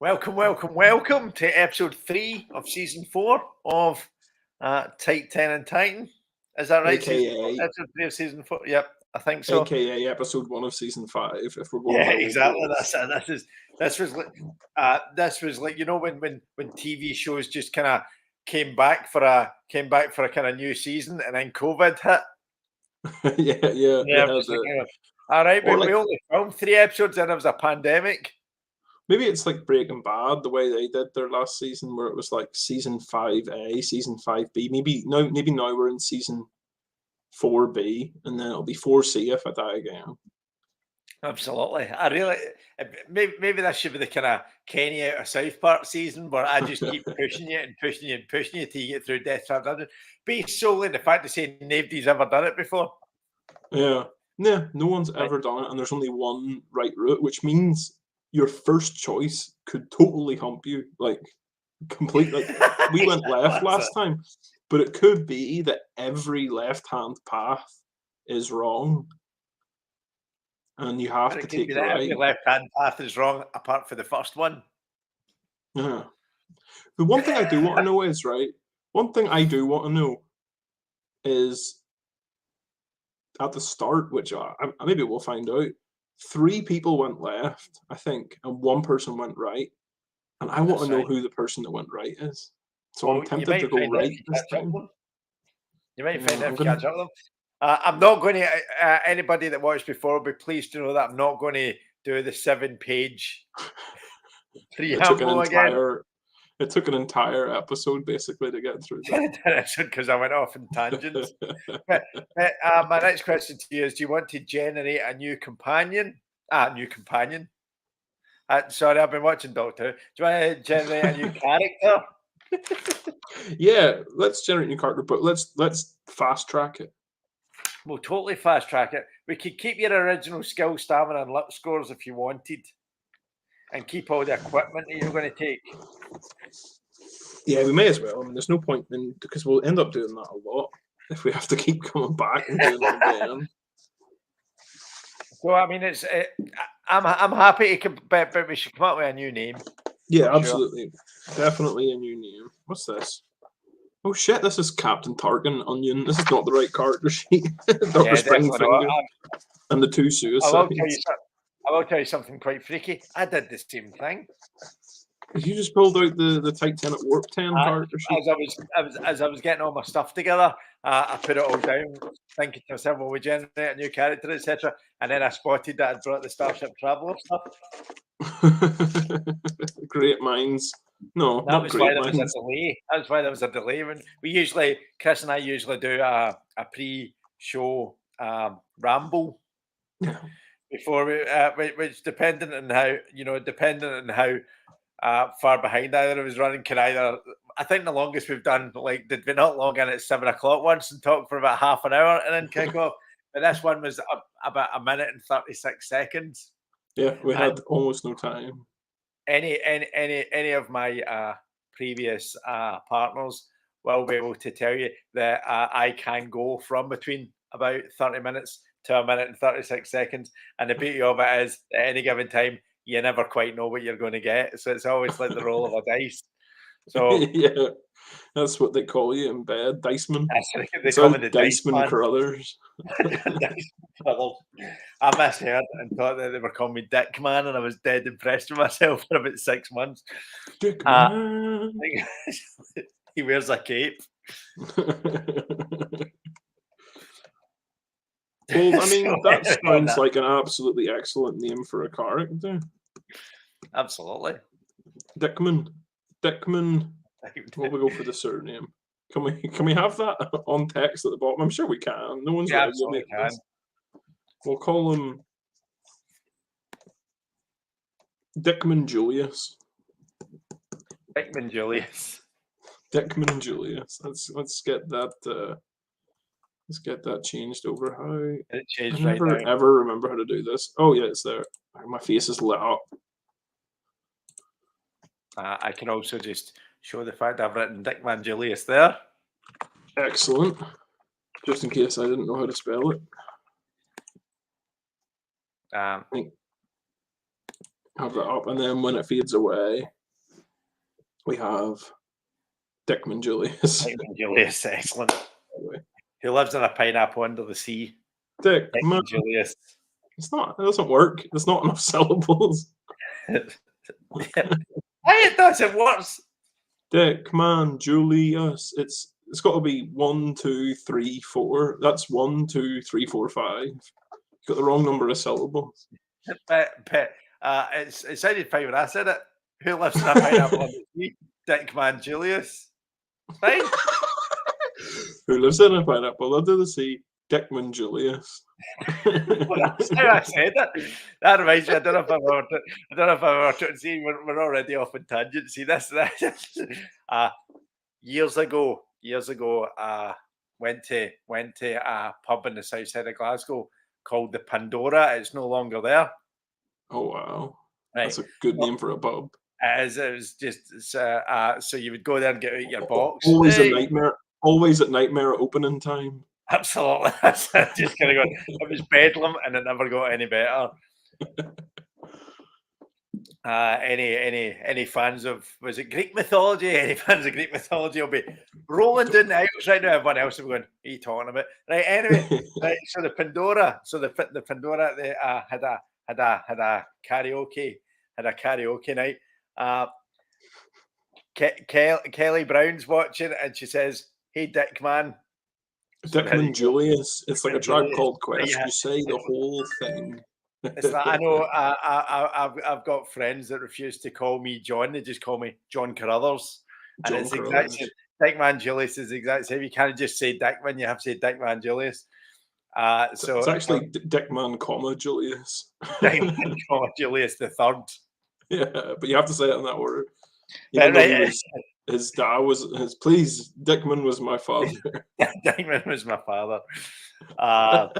Welcome to episode 3 of season 4 of Tight 10 and Titan. Is that right? Episode 3 of season 4? Yep, I think so. AKA episode 1 of season 5, if we're going Yeah, exactly. This was like when TV shows just kind of came back for a kind of new season, and then COVID hit. Yeah. All right, but we only filmed 3 episodes, and there was a pandemic. Maybe it's like Breaking Bad, the way they did their last season, where it was like season 5A, season 5B. Maybe now we're in season 4B, and then it'll be 4C if I die again. Absolutely. Maybe that should be the kind of Kenny out of South Park season where I just keep pushing you till you get through Death Trap Dungeon. Based solely on the fact to say nobody's ever done it before. Yeah, no one's ever done it, and there's only one right route, which means your first choice could totally hump you, like completely. We went left last time, but it could be that every left-hand path is wrong. And you have to take the right. Every left-hand path is wrong, apart from the first one. Yeah. The one thing I do want to know is, right, one thing I do want to know is at the start, which maybe we'll find out, 3 people went left, I think, and 1 person went right. And I want to know who the person that went right is. So I'm tempted to go right this time. You might find out if you catch up with them. I'm not going to, anybody that watched before will be pleased to know that I'm not going to do the 7-page preamble again. It took an entire episode basically to get through that. Because I went off in tangents. but my next question to you is: do you want to generate a new companion? New companion. Sorry, I've been watching Doctor Who. Do you want to generate a new character? Yeah, let's generate a new character, but let's fast track it. We'll totally fast track it. We could keep your original skill, stamina, and lip scores if you wanted, and keep all the equipment that you're going to take. Yeah, we may as well. I mean, there's no point in, because we'll end up doing that a lot if we have to keep coming back and doing it again. So I mean, I'm happy to, but we should come up with a new name. Yeah, absolutely, definitely a new name. What's this? Oh shit! This is Captain Tarkin Onion. This is not the right character sheet. Dr. Springfinger and the 2 suicides. I will tell you something quite freaky. I did the same thing. You just pulled out the Tight 10 at Warp 10 character sheet. As I was getting all my stuff together, I put it all down, thinking to myself, well, we generate a new character, etc. And then I spotted that I'd brought the Starship Traveller stuff. Great minds. No, that was why there was a delay. That's why there was a delay. When Chris and I usually do a pre-show ramble. Yeah. Before which dependent on how far behind either was running, I think the longest we've done, like, did we not log in at 7 o'clock once and talk for about half an hour and then kick off? But this one was about 1 minute and 36 seconds. Yeah, we had almost no time. Any of my previous partners will be able to tell you that I can go from between about 30 minutes to 1 minute and 36 seconds. And the beauty of it is, at any given time, you never quite know what you're going to get. So it's always like the roll of a dice. So yeah, that's what they call you in bed, Diceman. They call me the Diceman Crothers. I misheard and thought that they were calling me Dick Man, and I was dead impressed with myself for about 6 months. Dick Man. He wears a cape. Well, I mean, that sounds like an absolutely excellent name for a character. Absolutely. Dickman. We'll go for the surname. Can we have that on text at the bottom? I'm sure we can. No one's absolutely can. We'll call him Dickman Julius. Dickman Julius. Let's get that. Let's get that changed over. How it changed I never ever remember how to do this. Oh yeah, it's there. My face is lit up. I can also just show the fact I've written Dickman Julius there. Excellent. Just in case I didn't know how to spell it. have that up, and then when it fades away, we have Dickman Julius. Dickman Julius, excellent. Who lives in a pineapple under the sea? Dickman Dickman Julius. It's not. It doesn't work. There's not enough syllables. It does. It works. Dickman Julius. It's got to be 1, 2, 3, 4. That's 1, 2, 3, 4, 5. You got the wrong number of syllables. But it sounded fine when I said it. Who lives in a pineapple under the sea? Dickman Julius. Fine. Who lives in a pineapple under the sea? Dickman Julius. Well, that's how I said it. That reminds me. I don't know if I've ever seen. We're already off on tangent. See this. Years ago, went to a pub in the south side of Glasgow called the Pandora. It's no longer there. Oh wow, Right. That's a good name for a pub. It was just so you would go there and get out your box. Always a nightmare. Always at nightmare at opening time. Absolutely. That's just kind of going. It was bedlam, and it never got any better. Any fans of, was it Greek mythology? Any fans of Greek mythology will be rolling down the aisles right now. Everyone else will be going, "What are you talking about?" Right. Anyway, right. So the Pandora. So the Pandora. They had a karaoke night. Kelly Brown's watching, and she says, "Hey, Dick man." Dickman Julius. It's like a Tribe Called Quest. You say the whole thing. It's like, I know I've got friends that refuse to call me John. They just call me John Carruthers. And it's exact same. Dickman Julius is the exact same. You can't just say Dickman, you have to say Dickman Julius. So it's actually Dickman, Julius. Dickman, Julius the third. Yeah, but you have to say it in that order. Right. His dad was please, Dickman was my father. Dickman was my father. My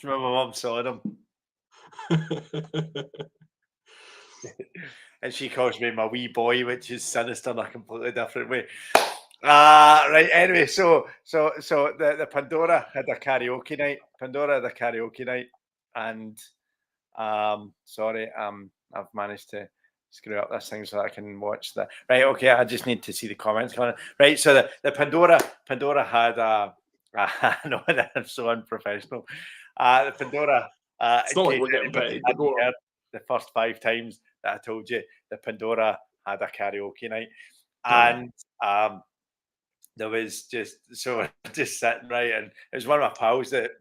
mum saw him. And she calls me my wee boy, which is sinister in a completely different way. Right, anyway, so the Pandora had a karaoke night. And sorry, I've managed to screw up this thing so that I can watch that. Right, okay, I just need to see the comments coming. Right, so the Pandora had I know that I'm so unprofessional. The Pandora. It's not like we're getting paid. The first 5 times that I told you, the Pandora had a karaoke night, and there was just sitting right, and it was one of my pals that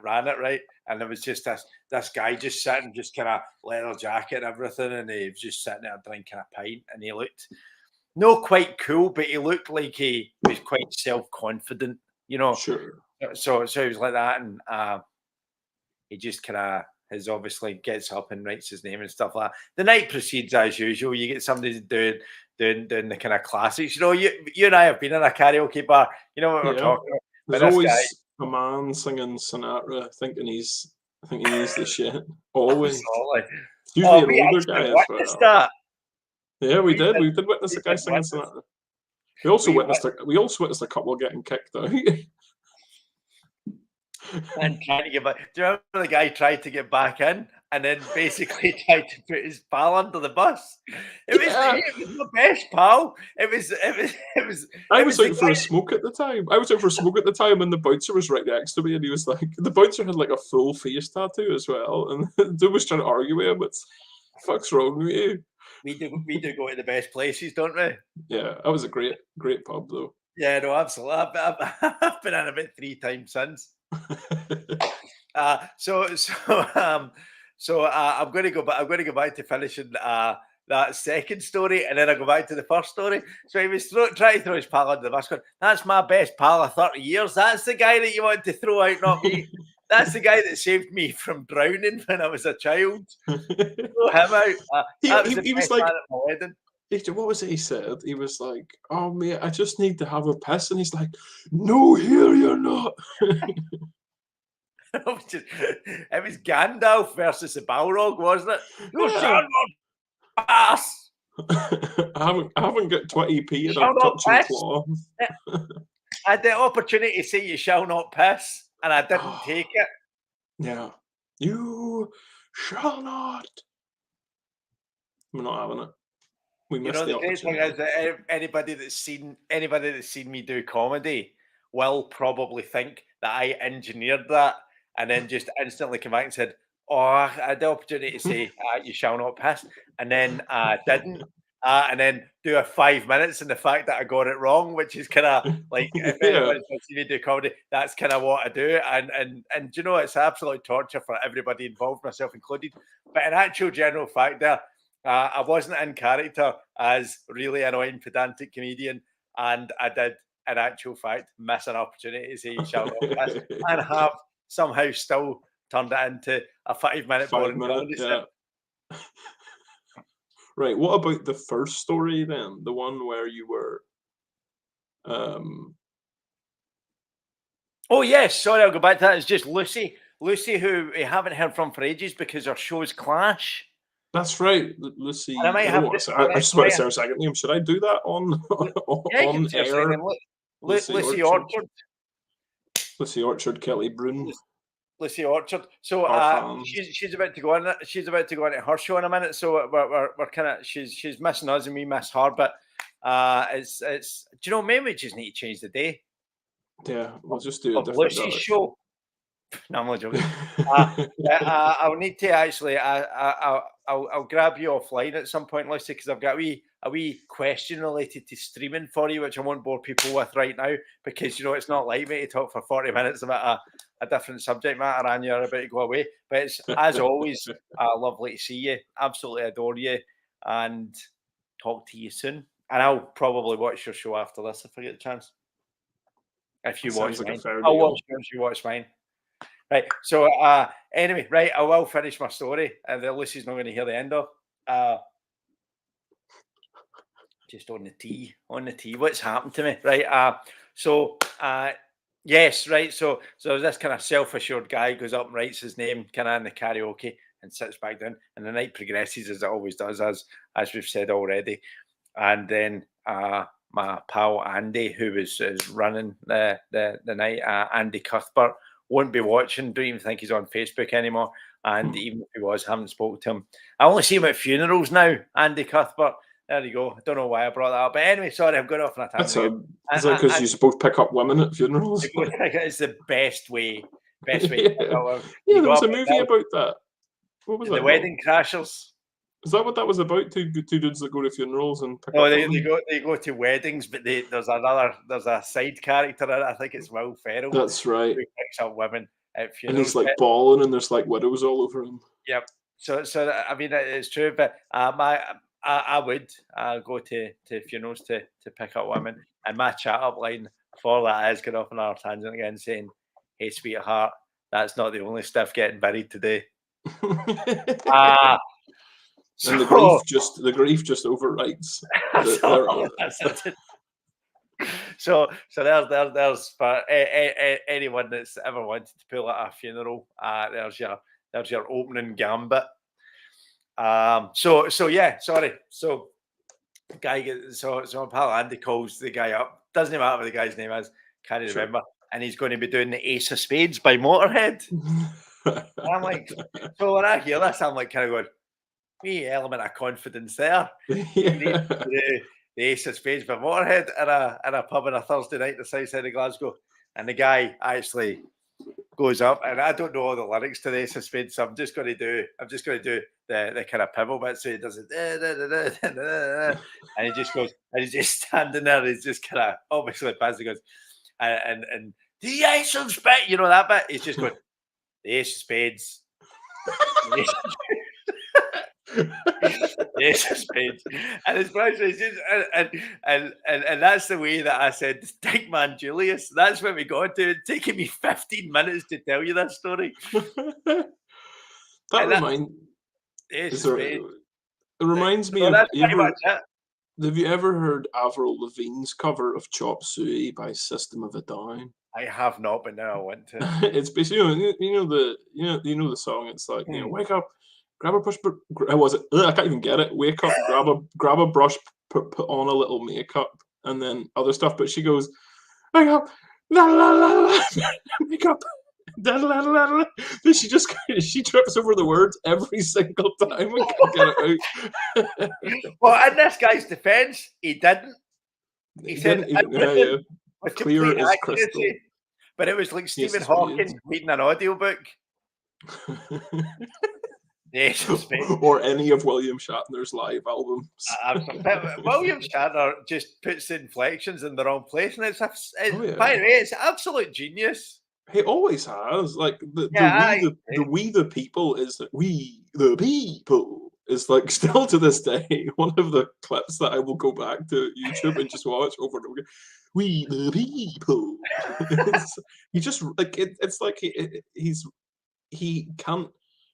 ran it, right, and there was just this guy just sitting, just kind of leather jacket and everything, and he was just sitting there drinking a pint, and he looked not quite cool, but he looked like he was quite self-confident, you know. Sure. So he was like that, and he just kind of obviously gets up and writes his name and stuff like that. The night proceeds as usual. You get somebody doing the kind of classics. You know, you and I have been in a karaoke bar. You know what we're talking about. There's always a man singing Sinatra, thinking he's the shit. Always. It's usually an older guy as well. Yeah, we did. We did witness a guy singing Sinatra. We also witnessed a couple getting kicked out. And trying to get back. Do you remember the guy tried to get back in and then basically tried to put his pal under the bus? It was my best pal. It was. I was out for a smoke at the time. And the bouncer was right next to me, and he was like, the bouncer had like a full face tattoo as well, and the dude was trying to argue with him. It's, fuck's wrong with you? We do go to the best places, don't we? Yeah, that was a great pub though. Yeah, no, absolutely. I've been in about 3 times since. So I'm going to go back. I'm going to go back to finishing that second story, and then I go back to the first story. So he was trying to throw his pal under the bus. Going, "That's my best pal of 30 years. That's the guy that you want to throw out, not me. That's the guy that saved me from drowning when I was a child. Throw him out." He was like, at my wedding. What was it he said? He was like, "Oh, mate, I just need to have a piss." And he's like, "No, here you're not." It was Gandalf versus the Balrog, wasn't it? You shall not pass. I haven't got 20p and I'm touching cloth. I had the opportunity to say you shall not piss, and I didn't take it. Yeah. You Shall not. We're not having it. We You missed know, the the great thing opportunity. is that anybody that's seen me do comedy will probably think that I engineered that and then just instantly come back and said, "Oh, I had the opportunity to say, you shall not piss," and then didn't. And then do a 5 minutes, and the fact that I got it wrong, which is kind of like if Yeah. anybody's seen me do comedy, that's kind of what I do. And you know, it's absolute torture for everybody involved, myself included. But in actual general fact, there, I wasn't in character as really annoying pedantic comedian, and I did, in actual fact, miss an opportunity to say "you shall not pass," and have somehow still turned it into a 5 minute Five boring minute, comedy set. yeah. Right. What about the first story then? The one where you were um Oh yes, sorry, I'll go back to that. It's just Lucy, who we haven't heard from for ages because our shows clash. that's right, And I Lucy. might have Oh, to, I was just about to say her second name. Should I do that on yeah, you can on say her second air? name, Lucy Lucy Orchard. Orchard. Lucy Orchard, Kelly Broon, Lucy Orchard. So our fans. she's about to go on. She's about to go into her show in a minute. So we're kind of she's missing us and we miss her. But it's do you know, maybe we just need to change the day Yeah, we'll just do a of different Lucy's direction. show. No, I'm only joking. I'll need to actually. I'll grab you offline at some point, Lucy, because I've got a wee question related to streaming for you, which I won't bore people with right now, because you know it's not like me to talk for 40 minutes about a different subject matter and you're about to go away. But it's as always lovely to see you. Absolutely adore you, and talk to you soon. And I'll probably watch your show after this if I get the chance. If you That sounds watch like a mine, fair I'll watch deal. yours. You watch mine. Right. So anyway, right, I will finish my story. That Lucy's not going to hear the end of. Just on the tea. What's happened to me? Right. Yes, right. So this kind of self-assured guy goes up and writes his name kind of in the karaoke and sits back down. And the night progresses as it always does, as we've said already. And then my pal Andy, who is running the night, Andy Cuthbert, won't be watching. Don't even think he's on Facebook anymore. And even if he was, haven't spoken to him. I only see him at funerals now, Andy Cuthbert. There you go. I don't know why I brought that up. But anyway, sorry, I've gone off on a That's tangent. is that because you're supposed to pick up women at funerals? It's the best way. Yeah, Yeah, there was a movie about that. What was the that? Wedding Crashers. Is that what that was about? Two dudes that go to funerals and pick No, up they women? go to weddings, but there's a side character in it. I think it's Will Ferrell That's right. who picks up women at And funerals. he's like bawling, and there's like widows all over him. Yep. So I mean, it's true, but I would go to funerals to pick up women, and my chat up line for that is going off on our tangent again, saying, "Hey, sweetheart, that's not the only stuff getting buried today." And the grief just overrides. So there's for anyone that's ever wanted to pull at a funeral, there's your opening gambit. So yeah, sorry. So my pal Andy calls the guy up. Doesn't matter what the guy's name is, can't remember. And he's going to be doing the Ace of Spades by Motorhead. And I'm like, so when I hear this, I'm like kind of going, wee element of confidence there. The Ace of Spades by Motorhead in a pub on a Thursday night in the south side of Glasgow. And the guy actually goes up, and I don't know all the lyrics to the Ace of Spades, so I'm just going to do the kind of pebble bit. So he does it, and he just goes, and he's just standing there. He's just kind of obviously busy. Goes, and the Ace of Spades, you know that bit. He's just going, the Ace of Spades. Ace of Spades, and his brother is just, and that's the way that I said, Stickman Julius. That's where we got to. It's taking me 15 minutes to tell you that story. It reminds me of. Have you ever heard Avril Lavigne's cover of Chop Suey by System of a Down? I have not, but now I want to. It's basically you know the song. It's like wake up. Grab a brush, was it? I can't even get it. Wake up, grab a brush, put on a little makeup, and then other stuff. But she goes, wake up, la la la la, wake up, Then she just she trips over the words every single time and can't get it out. Well, in this guy's defence, he didn't. He said Didn't even, everything with clear complete as crystal. accuracy. But it was like Yes, Stephen it's weird. Hawking reading an audiobook. Yes, or any of William Shatner's live albums. William Shatner just puts the inflections in the wrong place, and by the yeah. way, it's absolute genius. He always has. Like the we the people is that we the people is like still to this day one of the clips that I will go back to YouTube and just watch over and over again. We the people. He just like it's like he can't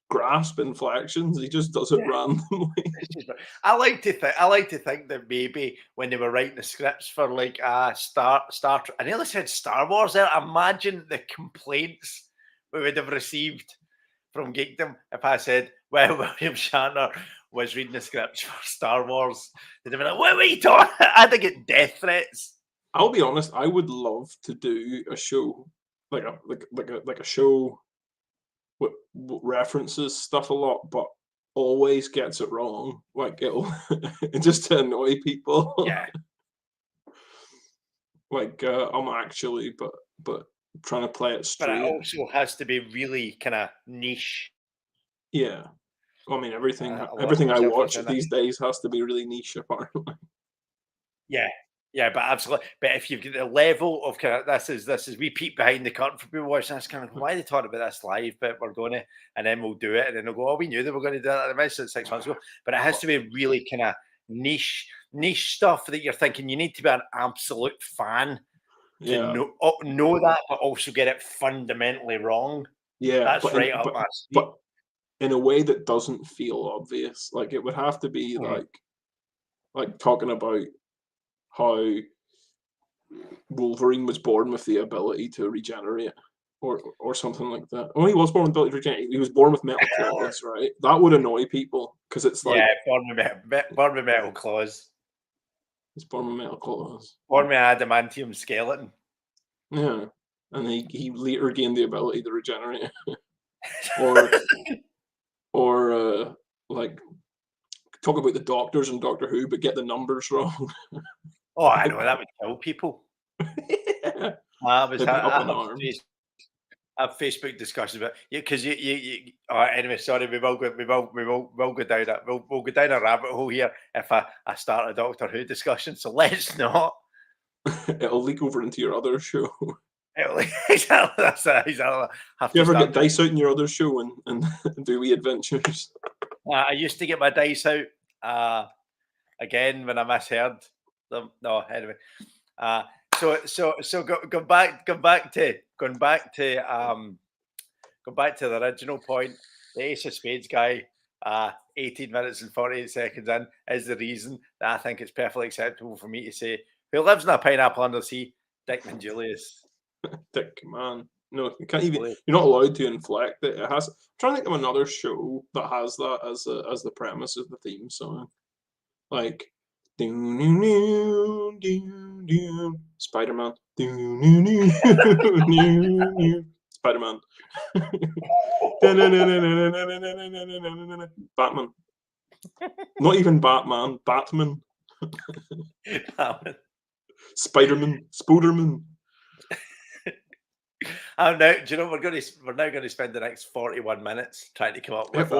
grasp inflections. He just does it randomly. I like to think that maybe when they were writing the scripts for like Star I nearly said Star Wars there. Imagine the complaints we would have received from Geekdom if I said, well, William Shatner was reading the scripts for Star Wars. They'd have been like, what were you talking? I had to get death threats. I'll be honest, I would love to do a show like a show what references stuff a lot, but always gets it wrong. Like it'll just to annoy people. Yeah. Like I'm actually, but trying to play it straight. But it also has to be really kind of niche. Yeah. I mean, everything I watch these days has to be really niche, apparently. Yeah. Yeah, but absolutely. But if you've got the level of kind of this is we peek behind the curtain for people watching this, kind of why are they talking about this live? But we're going to, and then we'll do it, and then they'll go, oh, we knew they were going to do that. I mentioned it 6 months ago, but it has to be really kind of niche stuff that you're thinking you need to be an absolute fan to know that, but also get it fundamentally wrong. Yeah, that's right up my street. But in a way that doesn't feel obvious. Like it would have to be like talking about how Wolverine was born with the ability to regenerate, or something like that. Oh, he was born with the ability to regenerate. He was born with metal claws, right? That would annoy people because it's like born with metal claws. He's born with metal claws. Born with adamantium skeleton. Yeah, and he later gained the ability to regenerate, or like talk about the doctors in Doctor Who, but get the numbers wrong. Oh, I know that would kill people. Yeah. I have Facebook discussions about because you anyway. Sorry, we will go down that we'll go down a rabbit hole here if I start a Doctor Who discussion. So let's not. It'll leak over into your other show. Exactly. That's exactly. You ever get dice out in your other show and do wee adventures? I used to get my dice out again when I misheard them. No, anyway. So go back to the original point. The Ace of Spades guy, 18 minutes and 48 seconds in, is the reason that I think it's perfectly acceptable for me to say, who lives in a pineapple under the sea? Dickman Julius. Dick, man. No, you can't even. You're not allowed to inflect it. It has. I'm trying to think of another show that has that as the premise of the theme song, like Spider-Man. Spider-Man. Batman. Not even Batman. Batman. Spider-Man. Spoderman. Do you know we're now going to spend the next 41 minutes trying to come up with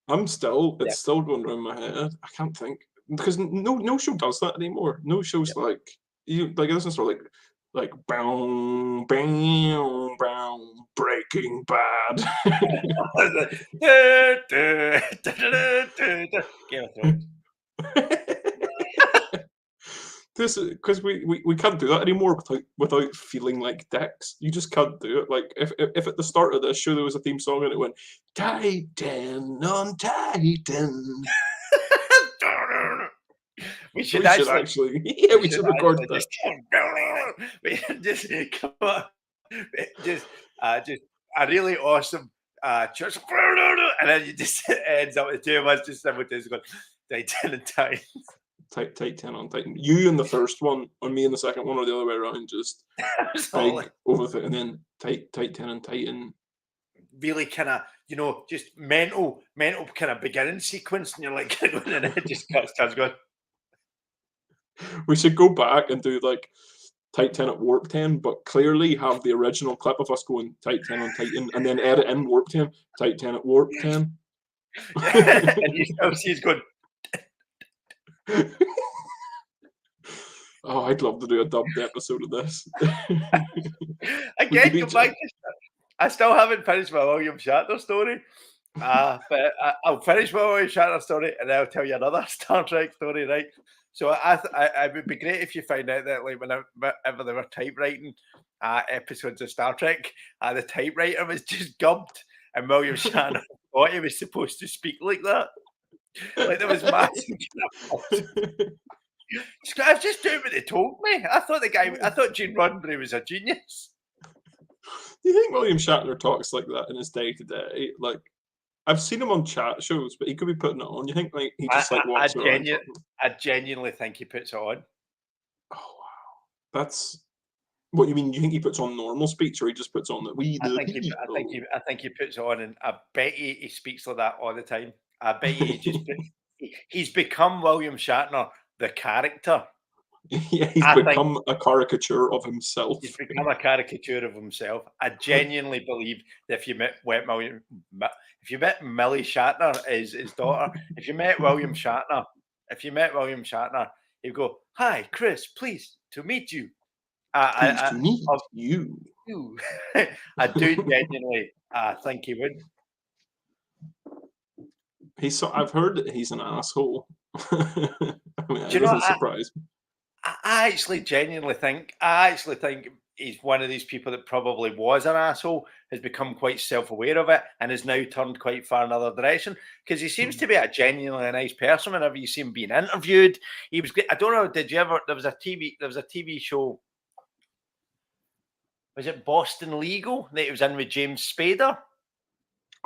I'm still it's still going around my head. I can't think because no show does that anymore. No shows like you like this is sort of like bang bang bang Breaking Bad. Game of Thrones. This is because we can't do that anymore without feeling like dicks. You just can't do it. Like if at the start of this show there was a theme song and it went Titan on Titan. we should actually we should record that. Just come on, just a really awesome church, and then you just ends up with the two of us just simultaneously going Titan and Titan. Tight 10 on Titan. You in the first one, on me in the second one, or the other way around, just Absolutely. big over the, and then tight 10 on Titan. Really kind of, just mental kind of beginning sequence, and you're like, and it just starts going. We should go back and do like Tight 10 at Warp 10, but clearly have the original clip of us going Tight 10 on Titan, and then edit in Warp 10, Tight 10 at Warp 10. And you still see he's going. Oh, I'd love to do a dubbed episode of this. Again, I still haven't finished my William Shatner story. But I'll finish my William Shatner story, and then I'll tell you another Star Trek story, right? So it would be great if you find out that, like, whenever they were typewriting episodes of Star Trek, the typewriter was just gubbed, and William Shatner thought he was supposed to speak like that. Like, there was massive. I was just doing what they told me. I thought Gene Roddenberry was a genius. Do you think William Shatner talks like that in his day-to-day? Like, I've seen him on chat shows, but he could be putting it on. You think like he just walks around? I genuinely think he puts it on. Oh wow, that's what you mean. You think he puts on normal speech, or he just puts on that we? I think he puts it on, and I bet he speaks like that all the time. I bet he's become William Shatner, the character. Yeah, he's become a caricature of himself. He's become a caricature of himself. I genuinely believe that if you met Millie Shatner, his daughter, if you met William Shatner, he'd go, "Hi, Chris, pleased to meet you." Pleased to meet you. I do genuinely think he would. I've heard that he's an asshole. I mean, it doesn't surprise me. I actually genuinely think he's one of these people that probably was an asshole, has become quite self-aware of it, and has now turned quite far another direction, because he seems to be a genuinely nice person. Whenever you see him being interviewed, he was great. I don't know, did you ever, there was a TV show, was it Boston Legal, that he was in with James Spader?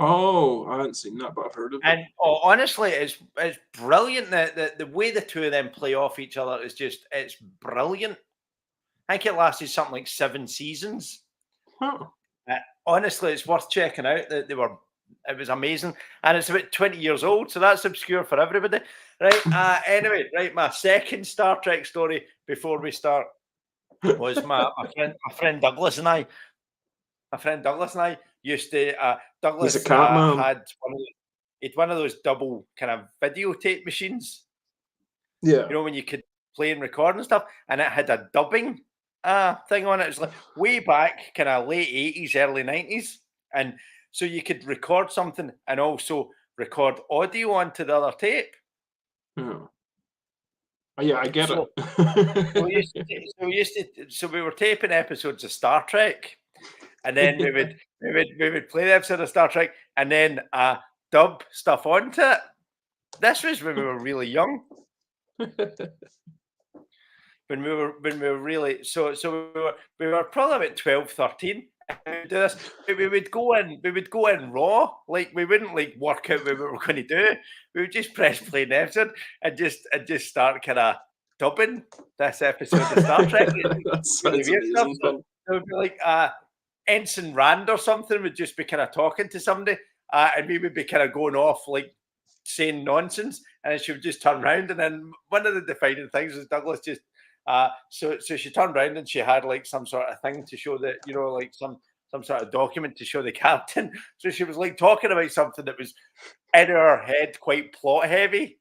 Oh, I haven't seen that, but I've heard of it. And honestly, it's brilliant. The way the two of them play off each other is it's brilliant. I think it lasted something like 7 seasons. Oh. Honestly, it's worth checking out. It was amazing, and it's about 20 years old, so that's obscure for everybody, right? Anyway, right. My second Star Trek story before we start was my friend Douglas and I. My friend Douglas and I used to. Douglas had one of those double kind of videotape machines. Yeah, you know, when you could play and record and stuff, and it had a dubbing thing on it. It was like way back, kind of late 80s, early 90s, and so you could record something and also record audio onto the other tape. Oh yeah, I get it. So we were taping episodes of Star Trek, and then we would play the episode of Star Trek and then dub stuff onto it. This was when we were really young. When we were really we were probably about 12, 13. We do this. We would go in raw, like we wouldn't like work out what we were going to do. We would just press play an episode and just start kind of dubbing this episode of Star Trek. That sounds amazing. So it would be like Ensign Rand or something would just be kind of talking to somebody, and we would be kind of going off like saying nonsense, and she would just turn around, and then one of the defining things was Douglas just so she turned around and she had like some sort of thing to show that, you know, like some sort of document to show the captain. So she was like talking about something that was in her head quite plot heavy.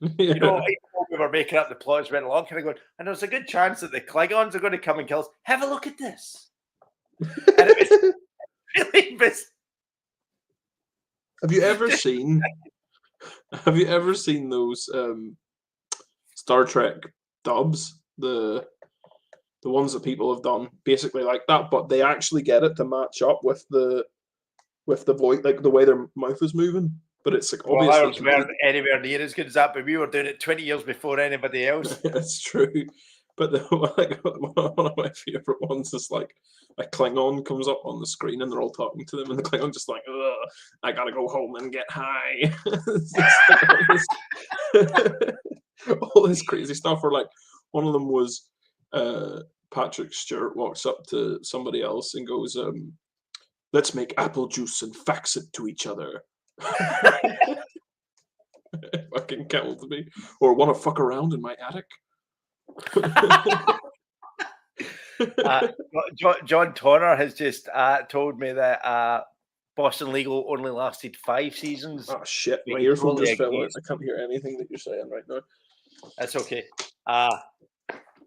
Yeah. You know, we were making up the plot as we went along, kind of going, and there's a good chance that the Klingons are going to come and kill us. Have a look at this. And it was really Have you ever seen those Star Trek dubs? The ones that people have done basically like that, but they actually get it to match up with the voice, like the way their mouth is moving. But it's like obviously weren't anywhere near as good as that, but we were doing it 20 years before anybody else. That's true. But like, one of my favorite ones is like a Klingon comes up on the screen and they're all talking to them, and the Klingon just like, ugh, I gotta go home and get high. It's just like all this crazy stuff. Or like one of them was Patrick Stewart walks up to somebody else and goes, let's make apple juice and fax it to each other. Fucking killed me. Or want to fuck around in my attic. John Tonner has just told me that Boston Legal only lasted 5 seasons. Oh shit, But my he earphone totally just fell out. agrees. I can't hear anything that you're saying right now. That's okay.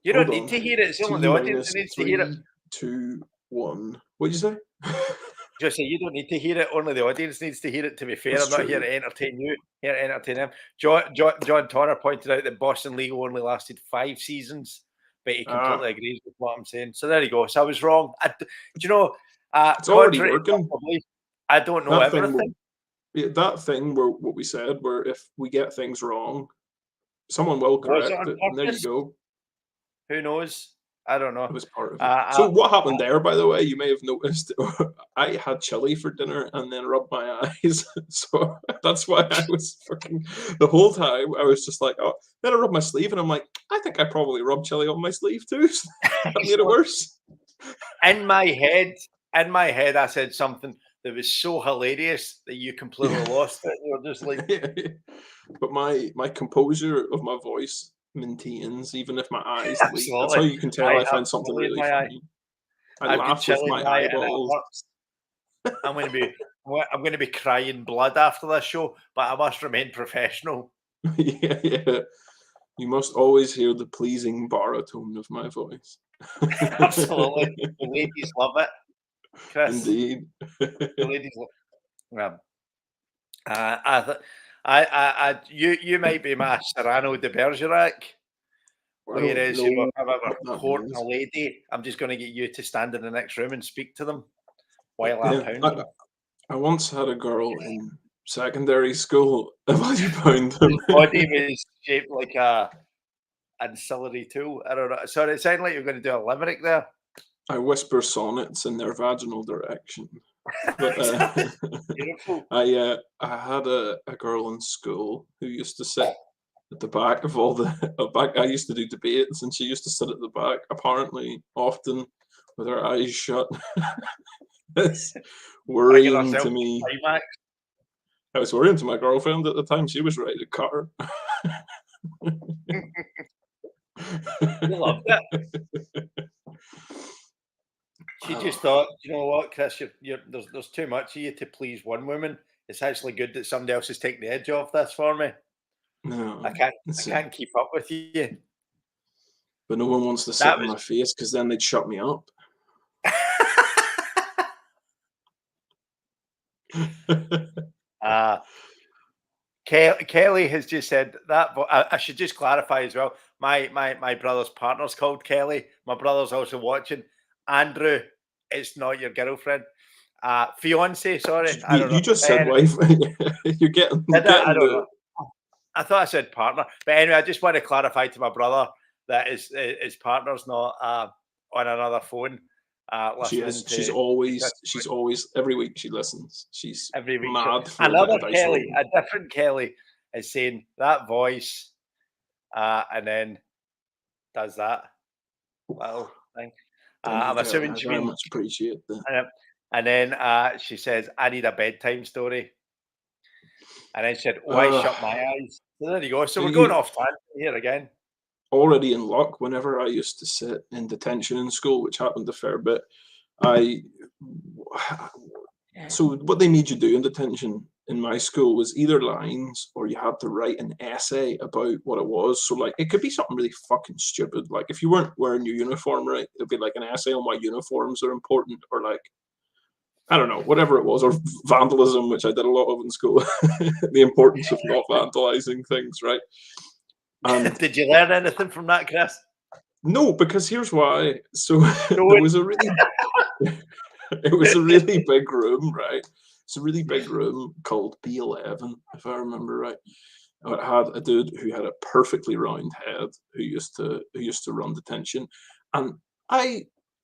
You don't need to hear it. It's only the audience that needs to hear it. 2, 1. What'd you say? Just say you don't need to hear it. Only the audience needs to hear it. To be fair, That's I'm not here true. to entertain you. Here to entertain them. John Tonner pointed out that Boston Legal only lasted 5 seasons, but he completely agrees with what I'm saying. So there you go. So I was wrong. Do you know? It's already working. I don't know That everything. That thing where what we said, where if we get things wrong, someone will correct it. And there you go. Who knows? I don't know. It was part of it. So what happened there, by the way, you may have noticed, I had chili for dinner and then rubbed my eyes. So that's why I was fucking, the whole time, I was just like, oh, then I rubbed my sleeve and I'm like, I think I probably rubbed chili on my sleeve too. So that made it worse. In my head, I said something that was so hilarious that you completely lost it. You were just like, but my composure of my voice maintains even if my eyes leak. That's how you can tell I find something really funny. I laugh with my eyeballs. I'm going to be crying blood after this show, but I must remain professional. Yeah. You must always hear the pleasing baritone of my voice. Absolutely, the ladies love it, Chris. Indeed, the ladies love. You might be my Cyrano de Bergerac. Whereas, you know, if I'm ever courting a lady, I'm just going to get you to stand in the next room and speak to them while I pound them. I once had a girl in secondary school. While you pound them, his body was shaped like a ancillary tool. I don't know. Sorry, it sounded like you're going to do a limerick there. I whisper sonnets in their vaginal direction. But, Beautiful. I had a girl in school who used to sit at the back of all the I used to do debates, and she used to sit at the back, apparently often with her eyes shut. It's worrying to me. I was worrying to my girlfriend at the time. She was ready to cut her. You loved it. She just thought, you know what, Chris, there's too much of you to please one woman. It's actually good that somebody else is taking the edge off this for me. No, I can't keep up with you. But no one wants to sit in my face because then they'd shut me up. Kelly has just said that, but I should just clarify as well. My brother's partner's called Kelly. My brother's also watching. Andrew, it's not your girlfriend. Fiance, sorry. You just said wife. You're getting. I don't know. I thought I said partner, but anyway, I just want to clarify to my brother that his partner's not on another phone. She's always every week she listens. She's every week. Mad for another Kelly, a different Kelly is saying that voice, and then does that little thing. I'm assuming she very much appreciate that. And then she says, "I need a bedtime story." And then she said, "Oh, I shut my eyes." So there you go. So we're going off tangent here again. Already in luck. Whenever I used to sit in detention in school, which happened a fair bit, so what they made you do in detention in my school was either lines or you had to write an essay about what it was. So like it could be something really fucking stupid. Like if you weren't wearing your uniform right, it'd be like an essay on why uniforms are important, or like I don't know, whatever it was, or vandalism, which I did a lot of in school. The importance of not vandalizing things, right? And did you learn anything from that, Chris? No, because here's why. So it was a really big room, right? It's a really big room called B11, if I remember right. I had a dude who had a perfectly round head who used to run detention, and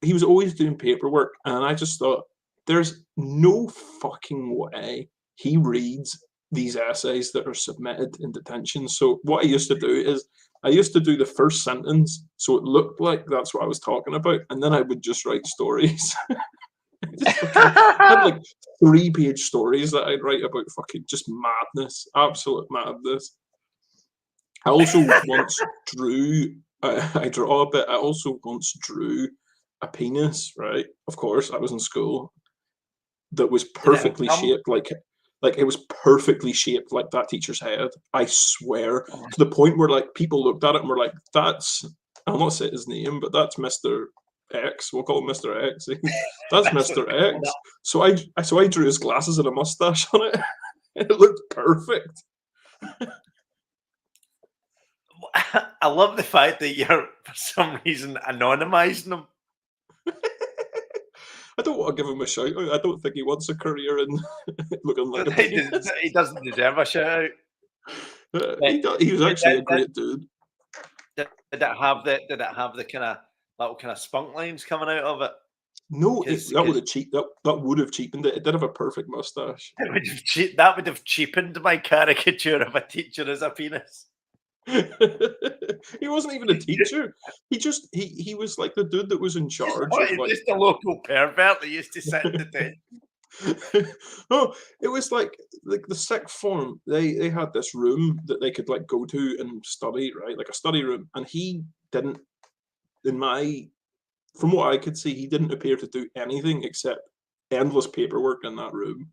he was always doing paperwork, and I just thought, there's no fucking way he reads these essays that are submitted in detention. So what I used to do is I used to do the first sentence so it looked like that's what I was talking about, and then I would just write stories. I had like 3-page stories that I'd write about fucking just madness, absolute madness. I also once drew. I draw a bit. I also once drew a penis. Right, of course, I was in school. That was Did it have perfectly cum? shaped like it was perfectly shaped like that teacher's head. I swear, Oh, to the point where like people looked at it and were like, "That's." I'll not say his name, but that's Mr. X. We'll call him Mr. X. That's that's what Mr. they call X. So I drew his glasses and a mustache on it. It looked perfect. that. I love the fact that you're for some reason anonymizing them. I don't want to give him a shout out. I don't think he wants a career in looking like a penis. He doesn't deserve a shout out. He was actually a Did, great dude. did it have the kind of little kind of spunk lines coming out of it? No, Because that would have that would have cheapened it. It did have a perfect mustache. that would have cheapened my caricature of a teacher as a penis. He wasn't even a teacher. He was like the dude that was in charge of like. Just a local pervert that used to sit in detention. Oh, it was like the sixth form. They had this room that they could like go to and study, right? Like a study room, and he didn't. From what I could see, he didn't appear to do anything except endless paperwork in that room,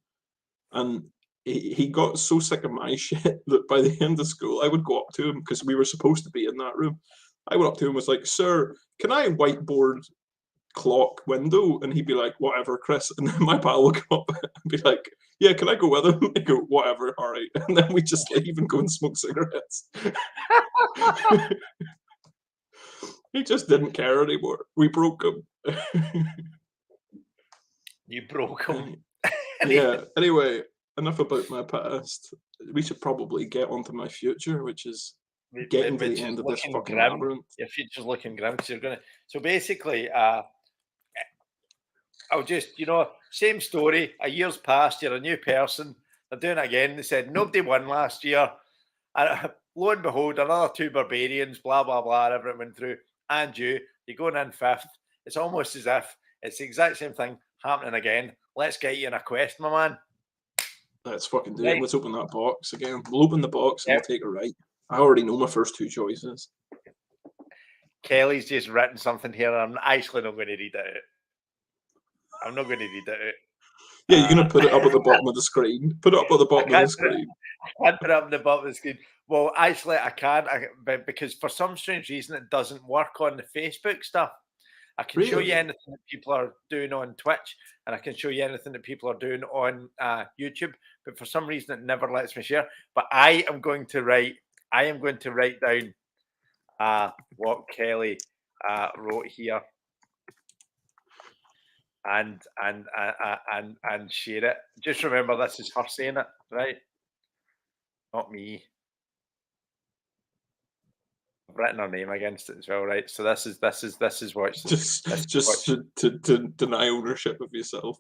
and he got so sick of my shit that by the end of school, I would go up to him because we were supposed to be in that room. I went up to him and was like, "Sir, can I whiteboard clock window?" And he'd be like, "Whatever, Chris." And then my pal would come up and be like, "Yeah, can I go with him?" I go, "Whatever, all right." And then we just leave and go and smoke cigarettes. He just didn't care anymore. We broke him. You broke him. Yeah. Anyway, enough about my past. We should probably get onto my future, which is getting to Which the is end of this looking fucking grim. labyrinth. Your future's looking grim because you're gonna. So basically, I'll just same story. A year's passed. You're a new person. They're doing it again. They said nobody won last year. And lo and behold, another 2 barbarians. Blah blah blah. Everyone went through, and you're going in 5th. It's almost as if it's the exact same thing happening again. Let's get you in a quest, my man. Let's fucking do it. Right. Let's open that box again. We'll open the box and Yep. we'll take a right. I already know my first 2 choices. Kelly's just written something here. I'm actually not going to read it out. I'm not going to read it out. Yeah, you're gonna put it up at the bottom of the screen. Put it up at the bottom of the screen. I can't put it up at the bottom of the screen. Well, actually, I can, but because for some strange reason it doesn't work on the Facebook stuff. I can show you Really? anything that people are doing on Twitch, and I can show you anything that people are doing on YouTube. But for some reason, it never lets me share. But I am going to write down what Kelly wrote here, and share it. Just remember, this is her saying it, right? Not me. I've written her name against it as well, right? So this is what Just to deny ownership of yourself.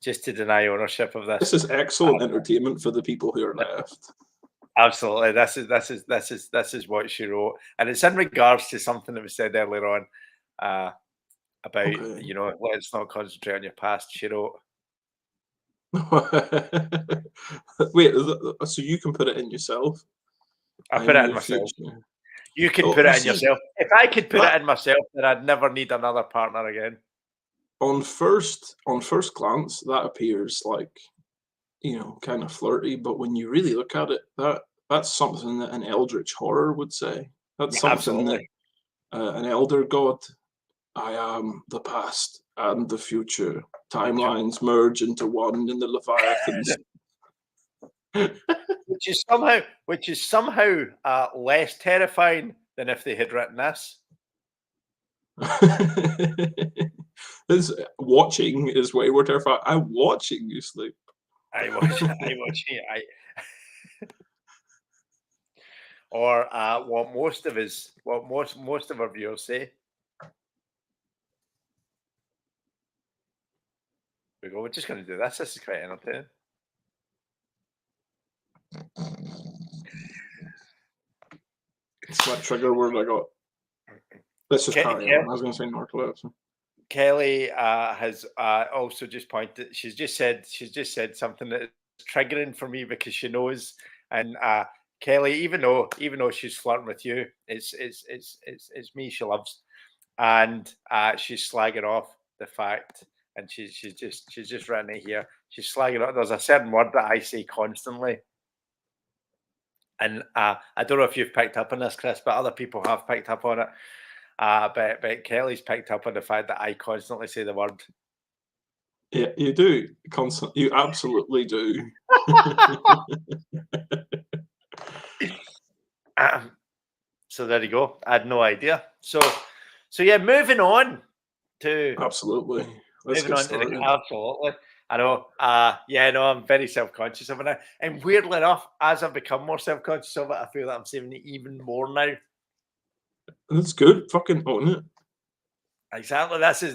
just to deny ownership of this. This is excellent entertainment for the people who are left. Absolutely, this is what she wrote, and it's in regards to something that was said earlier on about let's not concentrate on your past. She wrote. Wait, so you can put it in yourself? I put it in myself. Future. You can put it in yourself. If I could put it in myself, then I'd never need another partner again. On first glance, that appears like, kind of flirty, but when you really look at it, that's something that an eldritch horror would say. That's something that an elder god. I am the past and the future. Timelines merge into one in the Leviathans. which is somehow less terrifying than if they had written this. This watching is way more terrifying. I'm watching you sleep. I watch it. or what most of our viewers say. We go. We're just going to do this. This is quite entertaining. It's that trigger word I got. Let's just carry on. I was going to say narcolepsy. Kelly has also just pointed. She's just said something that is triggering for me because she knows. And Kelly, even though she's flirting with you, it's me she loves, and she's slagging off the fact. And she's just written it here. She's slagging off. There's a certain word that I say constantly. And I don't know if you've picked up on this, Chris, but other people have picked up on it. But Kelly's picked up on the fact that I constantly say the word. Yeah, you do. You absolutely do. So there you go. I had no idea. So yeah, moving on to absolutely. Absolutely. I know. I'm very self-conscious of it now. And weirdly enough, as I've become more self-conscious of it, I feel that I'm saving it even more now. That's good. Fucking own it. Exactly. That's it.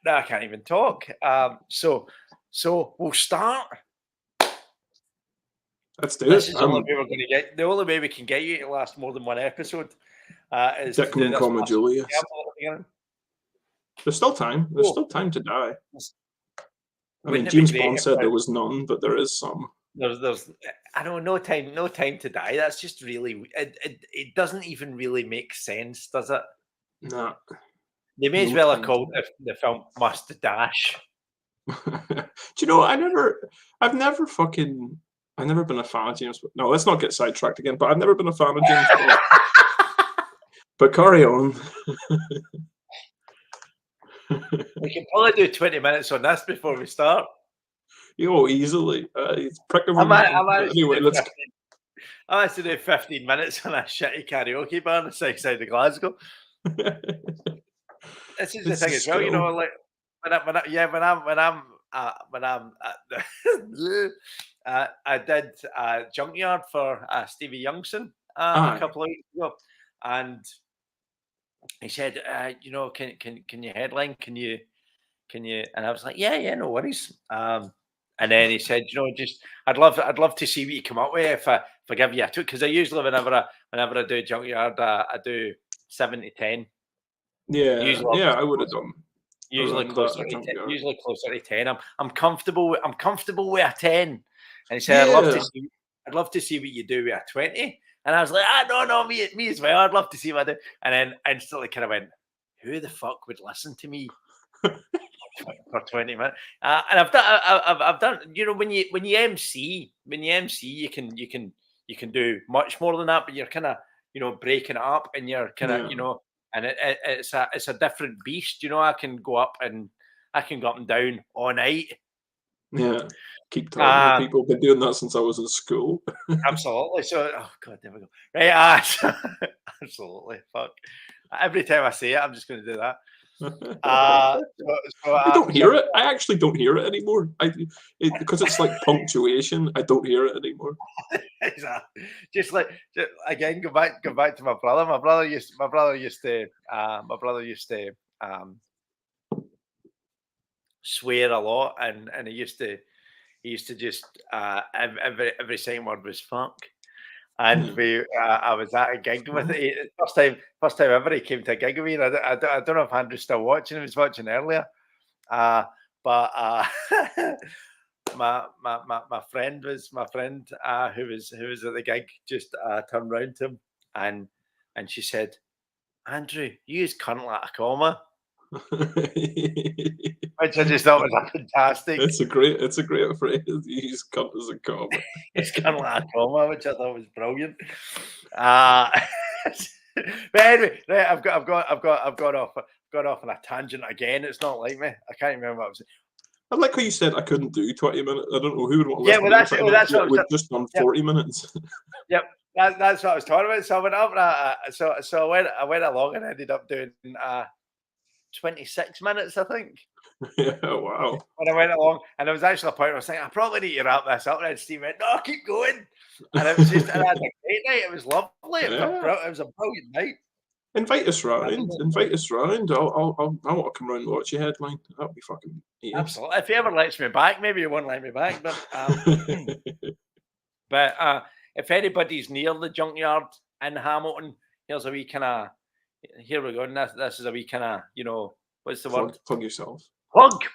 I can't even talk. So we'll start. Let's do it. This is the only way we're going to get. The only way we can get you to last more than one episode is Dickman, comma Julius. There's still time. There's still time to die. I mean, James Bond said there was none, but there is some. There's I don't know, no time to die. That's just really it doesn't even really make sense, does it? No. They may as well have called the film Must Dash. Do you know, I've never been a fan of James Bond. No, let's not get sidetracked again, but I've never been a fan of James Bond. But carry on. We can probably do 20 minutes on this before we start. Easily. It's anyway, I have to do 15 minutes on a shitty karaoke bar on the south side of Glasgow. This is the thing as well, you know, like I did Junkyard for Stevie Youngson a couple of weeks ago, and he said, you know, can you headline? Can you? And I was like, yeah, no worries. And then he said, you know, just I'd love to see what you come up with if I give you a two, because I usually whenever I do Junkyard, I do 7 to 10. Yeah, I would have done. Usually closer to 10. I'm comfortable with a 10. And he said, I'd love to see what you do with a 20. And I was like, no, me as well. I'd love to see what I do. And then I instantly kind of went, who the fuck would listen to me for 20 minutes? And I've done. You know, when you MC, you can do much more than that. But you're kind of, you know, breaking it up, and you're kind of, you know, and it's a different beast. You know, I can go up and down all night. Yeah. Keep telling people. Been doing that since I was in school. Absolutely. So, oh god, there we go. Right, absolutely. Fuck. Every time I say it, I'm just going to do that. I don't hear it. I actually don't hear it anymore. Because it's like punctuation. I don't hear it anymore. Exactly. Just again, go back to my brother. My brother used to swear a lot, and he used to just every second word was fuck. And I was at a gig with it. First time ever he came to a gig with me. And I don't know if Andrew's still watching. He was watching earlier. But my friend who was at the gig just turned round to him and she said, Andrew, you use cunt like a comma. Which I just thought was fantastic. It's a great phrase. You use cunt as a comma. It's kind of like a comma, which I thought was brilliant. But anyway, right, I've gone off on a tangent again. It's not like me. I can't remember what I was saying. I like how you said I couldn't do 20 minutes. I don't know who would want to listen. Yeah, well, that's what we've just done 40 minutes. Yep, that's what I was talking about. So I went up. So I went along and ended up doing 26 minutes, I think. Yeah, wow. When I went along, and there was actually a point where I was saying, I probably need to wrap this up. And Steve went, no, keep going. And it was just, and I had a great night. It was lovely. It was a brilliant night. Invite us round. Invite us round. I want to come round and watch your headline. That would be fucking yes. Absolutely. If he ever lets me back, maybe he won't let me back. But if anybody's near the junkyard in Hamilton, here's a wee kind of. Here we go. And this is a wee kind of, what's the word? Plug yourself.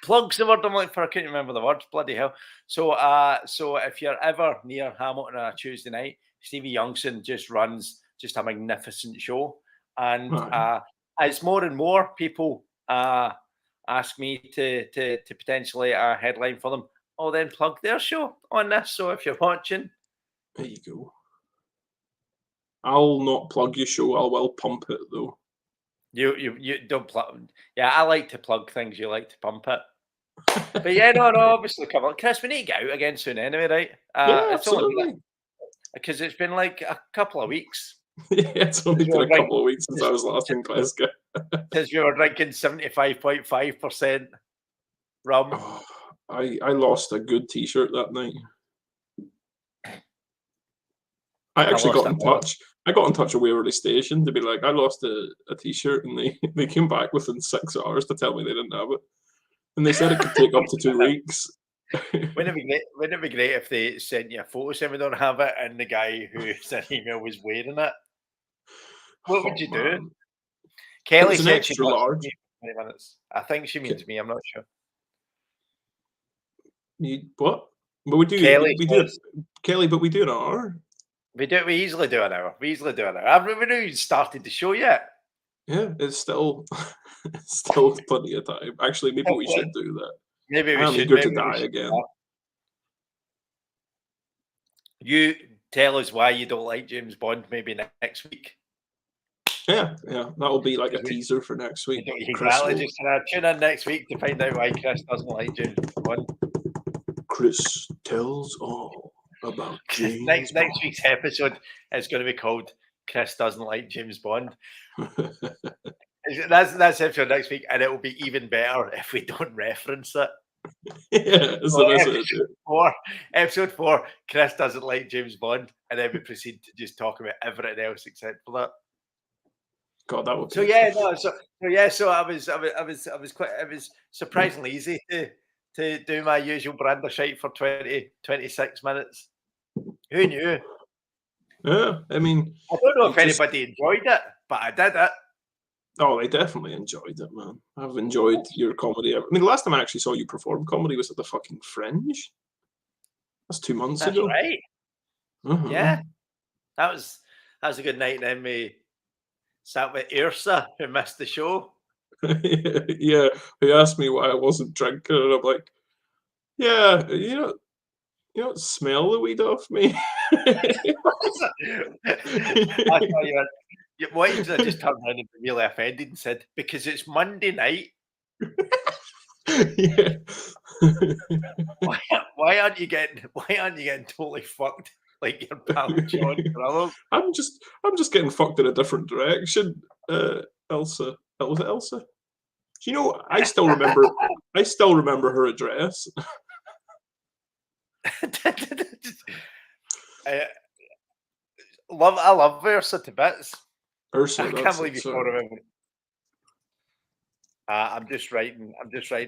Plug's the word I'm looking for. I couldn't remember the words. Bloody hell. So if you're ever near Hamilton on a Tuesday night, Stevie Youngson just runs just a magnificent show. And as more and more people ask me to potentially headline for them, I'll then plug their show on this. So if you're watching, there you go. I'll not plug your show. I will pump it though. You don't plug. Yeah, I like to plug things. You like to pump it. But yeah, no, obviously come on, Chris. We need to get out again soon, anyway, right? Yeah, absolutely. Because it's been like a couple of weeks. Yeah, it's only been a couple of weeks since I was last in Glasgow. Because we were drinking 75.5% rum. Oh, I lost a good T-shirt that night. I actually got in touch. I got in touch with Waverley Station to be like, I lost a T-shirt, and they came back within 6 hours to tell me they didn't have it, and they said it could take up to 2 weeks. Wouldn't it be great if they sent you a photo saying we don't have it, and the guy who sent an email was wearing it? What would you do? Kelly said she large. 20 minutes. I think she means me. I'm not sure. What? But we do. Kelly, we do. Kelly, but we do an hour. We easily do an hour. We easily do an hour. I haven't even started the show yet. Yeah, it's still plenty of time. Actually, maybe we should do that. Maybe we should. I'm eager to die again. You tell us why you don't like James Bond. Maybe next week. Yeah, that'll be like a teaser for next week. Exactly. Just tune in next week to find out why Chris doesn't like James Bond. Chris tells all about James next week's episode is going to be called "Chris Doesn't Like James Bond." That's episode next week, and it will be even better if we don't reference it. Yeah, episode 4, Chris doesn't like James Bond, and then we proceed to just talk about everything else except for that. God, that would. So yeah, no, so I was quite. It was surprisingly easy to do my usual brand of shite for 26 minutes. Who knew? Yeah, I mean, I don't know if anybody enjoyed it, but I did it. Oh, they definitely enjoyed it, man. I've enjoyed your comedy. I mean, the last time I actually saw you perform comedy was at the fucking Fringe. That's 2 months ago. Right. Yeah, that was a good night. Then we sat with Ursa, who missed the show. Yeah, he asked me why I wasn't drinking, and I'm like, yeah, you don't smell the weed off me. I thought you had. What if I just turned around and been really offended and said, because it's Monday night? Yeah. Why aren't you getting totally fucked like your pal John Carlos? I'm just getting fucked in a different direction. Elsa. Was it Elsa? Do you know, I still remember her address. I love Ursa to bits. Ursa, I can't believe you still remember. I'm just writing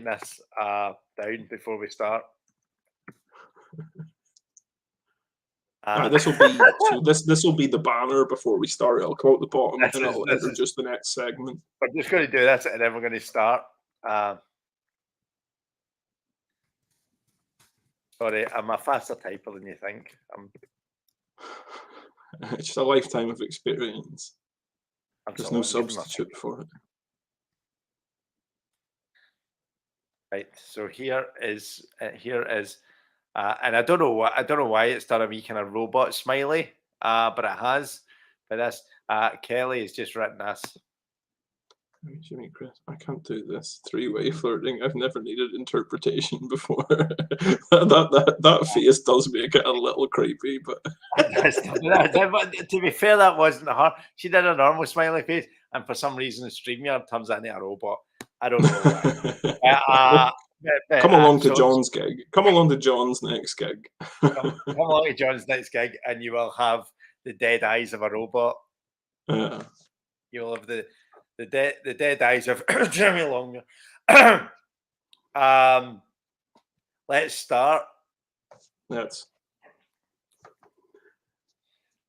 this down before we start. This will be the banner before we start. It'll come out the bottom and it'll introduce the next segment. I'm just going to do this and then we're going to start. Sorry, I'm a faster typer than you think. It's just a lifetime of experience. There's no substitute for it. Right. So here is, and I don't know why it's done a wee kind of robot smiley, but it has. But this, Kelly has just written this. Jimmy, Chris, I can't do this three-way flirting. I've never needed interpretation before. that face does make it a little creepy, but to be fair, that wasn't her. She did a normal smiley face, and for some reason, StreamYard turns into a robot. I don't know. Well, come along to So John's gig. Come along to John's next gig. come along to John's next gig, and you will have the dead eyes of a robot. Yeah. You'll have the dead eyes of Jimmy Longer. Let's start. That's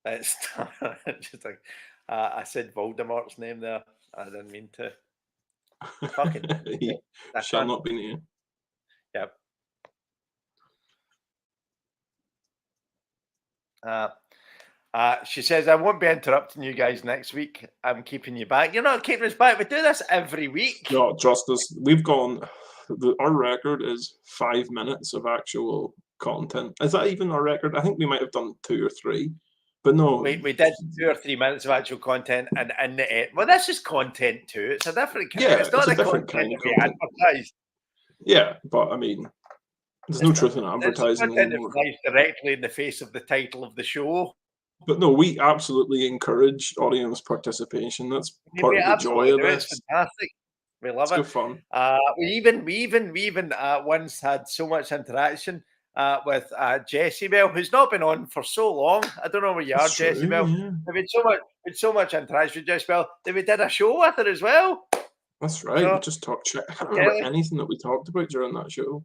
Let's start. Just like I said Voldemort's name there. I didn't mean to. Fucking he that shall cunt. not be named. Yep. She says, I won't be interrupting you guys next week. I'm keeping you back. You're not keeping us back. We do this every week. No, trust us. We've gone. Our record is 5 minutes of actual content. Is that even our record? I think we might have done 2 or 3, but no. We did 2 or 3 minutes of actual content, and in the end, well, this is content too. It's a different kind. Yeah, It's not it's a the different content kind of that we content. advertise. Yeah, but I mean, there's no truth in It's advertising content that anymore. flies directly in the face of the title of the show. But no, we absolutely encourage audience participation. That's part We of the joy absolutely of do. It's this. fantastic. We love It's it. good fun. We even once had so much interaction with Jessie Bell, who's not been on for so long. I don't know where you are, It's Jessie true, Bell. yeah. We've had so much interaction with Jessie Bell that we did a show with her as well. That's right. So, we just talked shit. I can't remember Kelly- anything that we talked about during that show.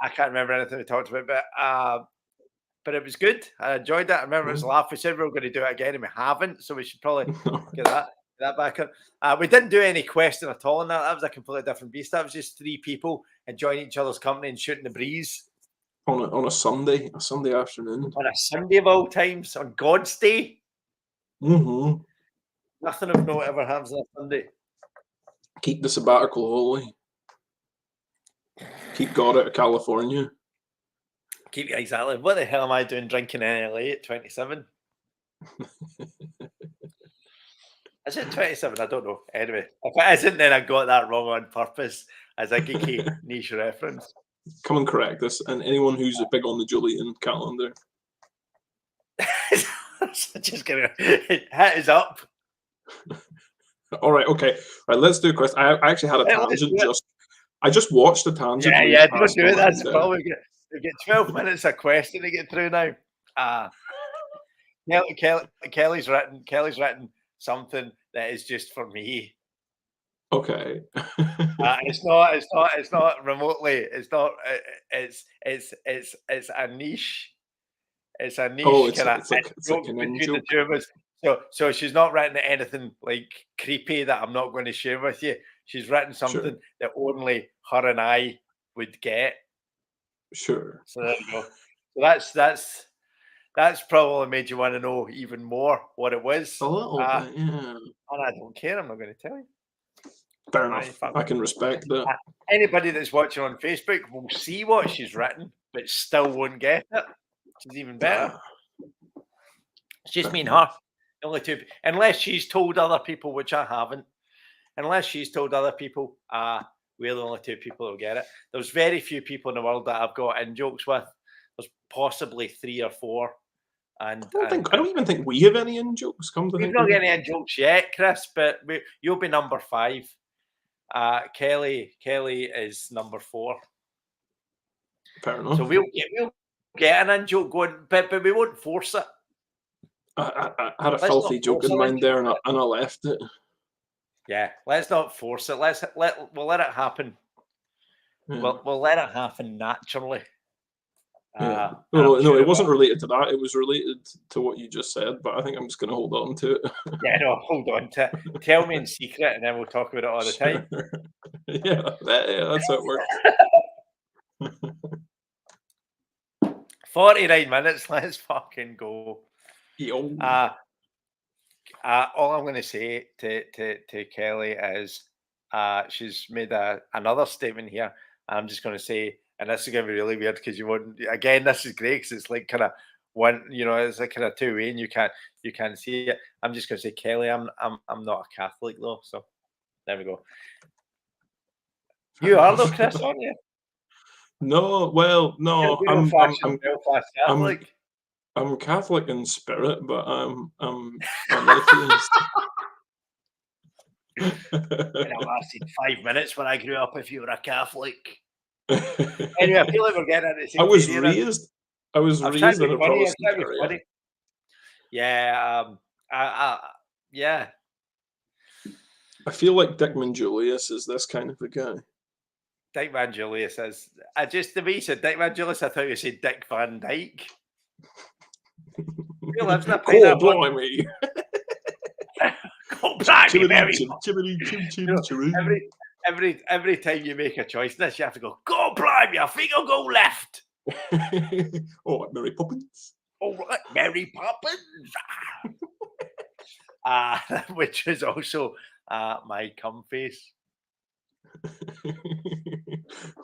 I can't remember anything we talked about, but it was good. I enjoyed it. I remember it was a laugh. We said we were going to do it again, and we haven't, so we should probably get that back on. We didn't do any question at all, and that was a completely different beast. That was just 3 people enjoying each other's company and shooting the breeze on a Sunday afternoon. on a Sunday of all times, on God's Day. Mm-hmm. Nothing of note ever happens on a Sunday. Keep the sabbatical holy. Keep God out of California. Exactly. What the hell am I doing drinking in LA at 27? Is it 27? I don't know. Anyway, if it isn't, then I got that wrong on purpose as a geeky niche reference. Come and correct this. And anyone who's big on the Julian calendar. Just gonna hit us up. All right, okay. Right, let's do a question. I actually had a tangent. I just watched the tangent. Yeah, don't do it. That's the problem. We get 12 minutes a question to get through now. Kelly's written something that is just for me. Okay. It's not remotely. It's not. It's a niche. It's a niche. Oh, it's like an between the two of us. So she's not written anything like creepy that I'm not going to share with you. She's written something that only her and I would get. Sure. So there you go. So that's probably made you want to know even more what it was. A little bit, yeah. And I don't care. I'm not going to tell you. Fair enough. I can respect that. Anybody that's watching on Facebook will see what she's written, but still won't get it. Which is even better. It's just me and her. The only two, unless she's told other people, which I haven't. Unless she's told other people, we're the only 2 people who'll get it. There's very few people in the world that I've got in jokes with. There's possibly 3 or 4. And I don't even think we have any in jokes. We've not got any in jokes yet, Chris, but you'll be number 5. Kelly is number 4. Fair enough. So we'll get an in joke going, but we won't force it. I had a filthy joke in mind there, and I left it. Yeah, let's not force it. We'll let it happen. Yeah. We'll let it happen naturally. Yeah. No, it wasn't related to that. It was related to what you just said, but I think I'm just going to hold on to it. Yeah, no, hold on to it. Tell me in secret, and then we'll talk about it all the time. Yeah, that's how it works. 49 minutes. Let's fucking go. Yo. All I'm going to say to Kelly is she's made another statement here. I'm just going to say, and this is going to be really weird because you won't. Again, this is great because it's like kind of one. It's like kind of two-way, and you can't see it. I'm just going to say, Kelly, I'm not a Catholic though. So there we go. You are though, Chris, aren't you? No, well, no. I'm Belfast Catholic. I'm Catholic in spirit, but I'm atheist. And it lasted 5 minutes when I grew up if you were a Catholic. Anyway, I feel like we're getting into I was sectarianism. raised. I was I was trying raised to in be a funny. I was Protestant trying to be area. funny. Yeah, yeah. I feel like Dickman Julius is this kind of a guy. Dick Van Julius is. The way you said Dick Van Julius, I thought you said Dick Van Dyke. He lives in a Oh, pineapple. blimey! Oh, blimey, Mary. Every time you make a choice in this, you have to go, go blimey, I think I'll go left. Oh, Mary Poppins. All right, Mary Poppins. Which is also my cum face.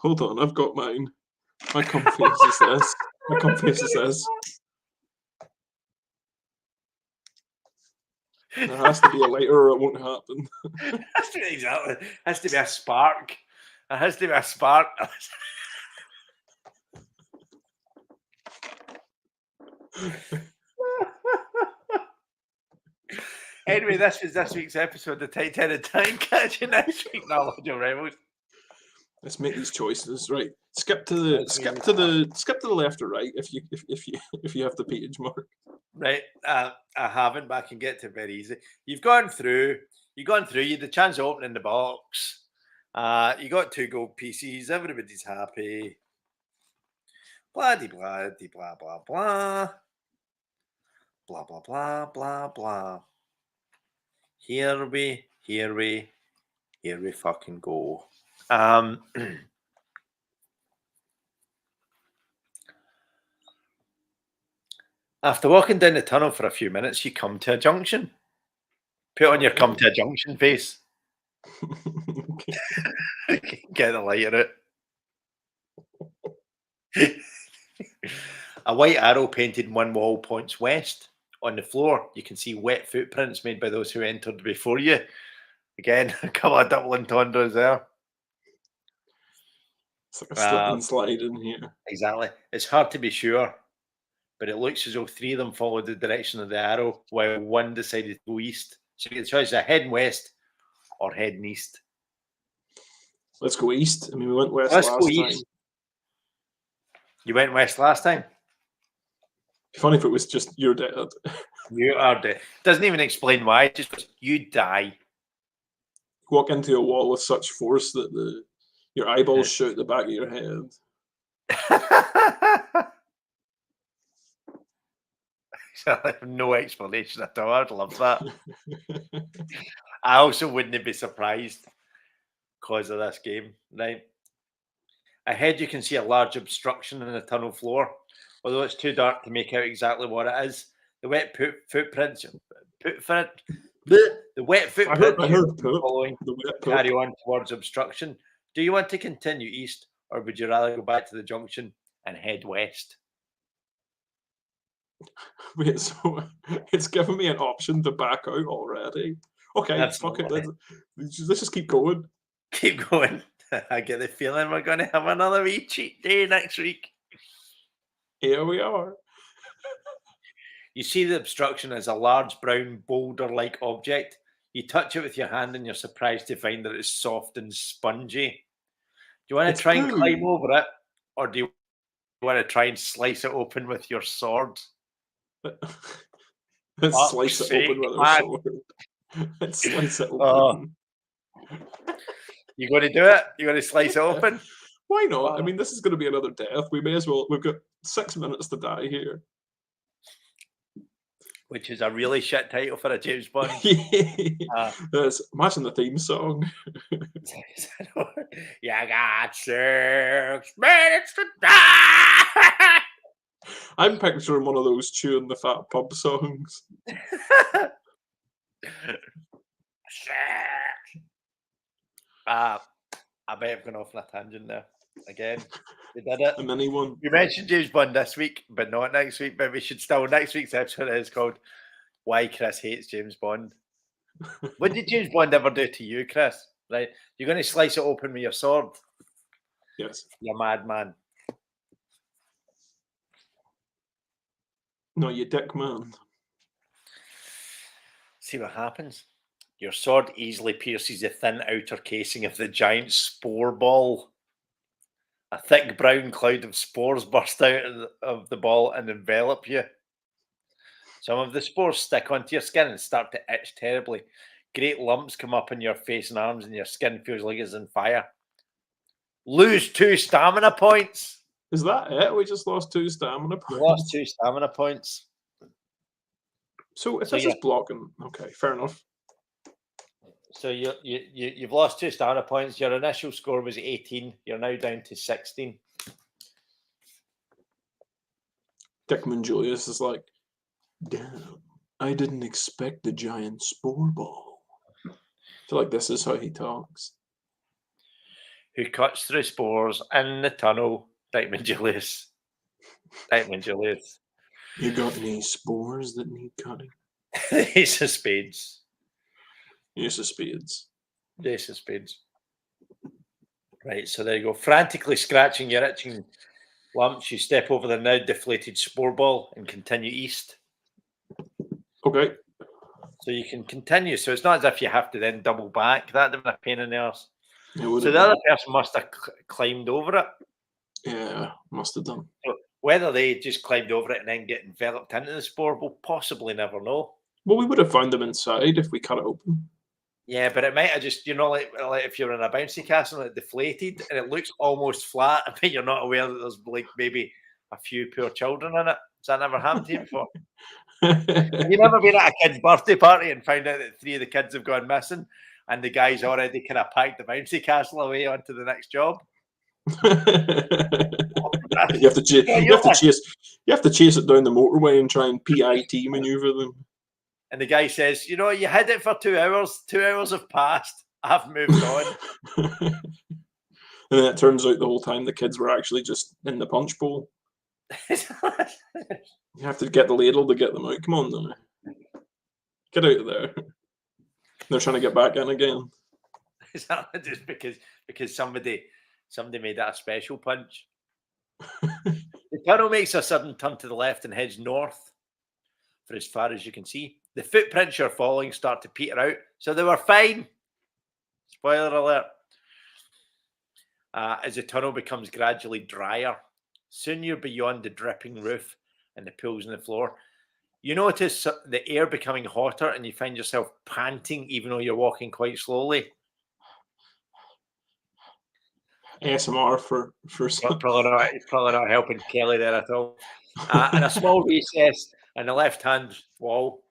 Hold on, I've got mine. My cum face is this. My cum face is this. There has to be a lighter or it won't happen. Exactly. It has to be a spark. It has to be a spark. Anyway, this was this week's episode of Tight Headed Time. Catch you next week. No, Joe Rebels. Let's make these choices, right? Skip to the left or right if you have the page mark. Right, I haven't, but I can get to it very easy. You've gone through. You had the chance of opening the box. You got 2 gold pieces. Everybody's happy. Blah de blah de blah blah blah. Blah blah blah blah blah. Here we fucking go. After walking down the tunnel for a few minutes, you come to a junction. Put on your come to a junction face. Get the light of it. A white arrow painted one wall points west. On the floor, you can see wet footprints made by those who entered before you. Again, a couple of double entendres there. It's like a slip and slide in here. Exactly. It's hard to be sure, but it looks as though 3 of them followed the direction of the arrow, while 1 decided to go east. So you get the choice of heading west or heading east. Let's go east. I mean, we went west last time. You went west last time? Funny if it was just you're dead. You are dead. Doesn't even explain why. Just you die. Walk into a wall with such force that your eyeballs shoot the back of your head. I have no explanation at all. I'd love that. I also wouldn't be surprised because of this game, right? Ahead, you can see a large obstruction in the tunnel floor, although it's too dark to make out exactly what it is. The wet footprints following carry on towards obstruction. Do you want to continue east, or would you rather go back to the junction and head west? Wait, so it's given me an option to back out already. Okay, fuck it. Let's just keep going. Keep going. I get the feeling we're going to have another wee cheat day next week. Here we are. You see the obstruction as a large brown boulder-like object. You touch it with your hand and you're surprised to find that it's soft and spongy. Do you want to try and climb over it, or do you want to try and slice it open with your sword? Let's slice it open with our sword. Let's slice it open. You going to do it? You going to slice it open? Why not? I mean, this is going to be another death. We may as well. We've got 6 minutes to die here. Which is a really shit title for a James Bond. Imagine the theme song. You got 6 minutes to die. I'm picturing one of those chewing the fat pub songs. I may have gone off on a tangent there. Again, we did it. A mini one. We mentioned James Bond this week, but not next week. But we should still. Next week's episode is called "Why Chris Hates James Bond." What did James Bond ever do to you, Chris? Right, you're going to slice it open with your sword. Yes. You madman. No, you dick man. See what happens. Your sword easily pierces the thin outer casing of the giant spore ball. A thick brown cloud of spores burst out of the ball and envelop you. Some of the spores stick onto your skin and start to itch terribly. Great lumps come up in your face and arms, and your skin feels like it's on fire. Lose 2 stamina points. Is that it? We just lost 2 stamina You points. lost 2 stamina points. So if So this is blocking, okay, fair enough. So you've lost 2 stamina points. Your initial score was 18. You're now down to 16. Dickman Julius is like, damn, I didn't expect the giant spore ball. I feel like this is how he talks. Who cuts through spores in the tunnel? Dickman Julius. Dickman Julius. You got any spores that need cutting? Ace of Spades. Use of spades. Ace of Spades. Right, so there you go. Frantically scratching your itching lumps, you step over the now deflated spore ball and continue east. Okay. So you can continue. So it's not as if you have to then double back. That'd have been a pain in the arse. So So the other person must have climbed over it. Yeah, must have done. So whether they just climbed over it and then get enveloped into the spore, we'll possibly never know. Well, we would have found them inside if we cut it open. Yeah, but it might have just, like if you're in a bouncy castle and it deflated and it looks almost flat, but you're not aware that there's like maybe a few poor children in it. Has that never happened to you before? Have you never been at a kid's birthday party and found out that 3 of the kids have gone missing and the guy's already kind of packed the bouncy castle away onto the next job? You have to chase it down the motorway and try and PIT maneuver them. And the guy says, you had it for 2 hours. 2 hours have passed. I've moved on. And then it turns out the whole time the kids were actually just in the punch bowl. You have to get the ladle to get them out. Come on, now. Get out of there. They're trying to get back in again. Is that just because somebody made that a special punch? The tunnel makes a sudden turn to the left and heads north for as far as you can see. The footprints you're following start to peter out, so they were fine. Spoiler alert. As the tunnel becomes gradually drier, soon you're beyond the dripping roof and the pools in the floor. You notice the air becoming hotter and you find yourself panting even though you're walking quite slowly. ASMR for probably not helping Kelly there at all. In a small recess in the left-hand wall,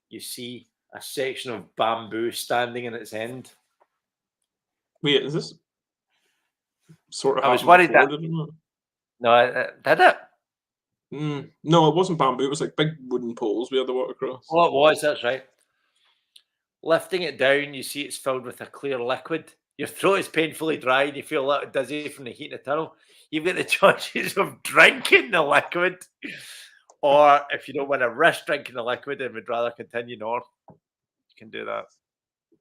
you see a section of bamboo standing in its end. Wait, is this sort of? I was worried that. No, did it? No, it wasn't bamboo. It was like big wooden poles we had to walk across. Oh, it was. That's right. Lifting it down, you see it's filled with a clear liquid. Your throat is painfully dry and you feel a little dizzy from the heat in the tunnel. You've got the choices of drinking the liquid, or if you don't want to risk drinking the liquid and would rather continue north, you can do that.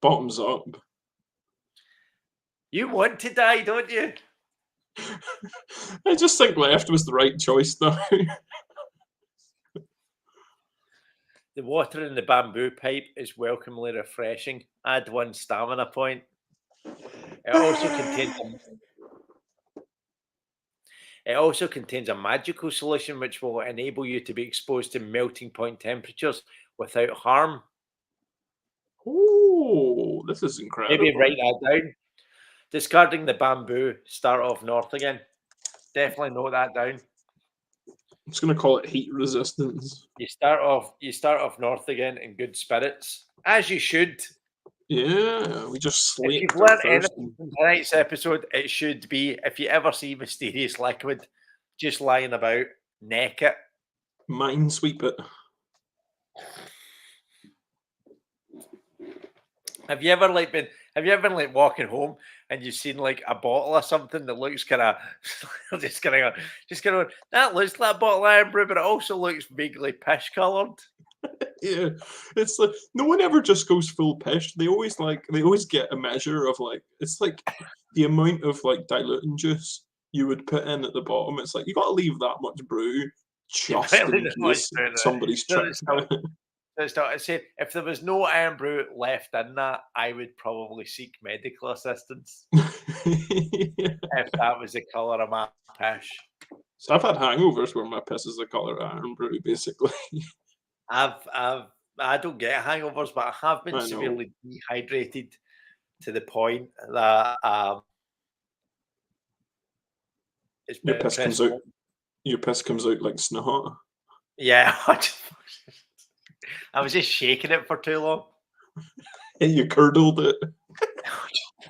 Bottoms up. You want to die, don't you? I just think left was the right choice now. The water in the bamboo pipe is welcomely refreshing. Add 1 stamina point. It also contains a magical solution which will enable you to be exposed to melting point temperatures without harm. Oh, this is incredible. Maybe write that down. Discarding the bamboo, start off north again. Definitely note that down. I'm just going to call it heat resistance. You start off north again in good spirits, as you should. Yeah, we just sleep. If you've learned anything from tonight's episode, it should be, if you ever see mysterious liquid just lying about, neck it. Minesweep it. Have you ever been walking home and you've seen like a bottle or something that looks kind of just kind of that looks like a bottle of Iron Brew, but it also looks vaguely pish coloured. Yeah, it's like no one ever just goes full pish. They always get a measure of like, it's like the amount of like diluting juice you would put in at the bottom. It's like you got to leave that much brew just in case somebody's trying. it's not. I say if there was no Iron Brew left in that, I would probably seek medical assistance if that was the colour of my piss. So I've had hangovers where my piss is the colour of Iron Brew, basically. I don't get hangovers, but I have been I know. severely dehydrated to the point that it's Your been piss comes out. Your piss comes out like snot. Yeah, I was just shaking it for too long. And you curdled it.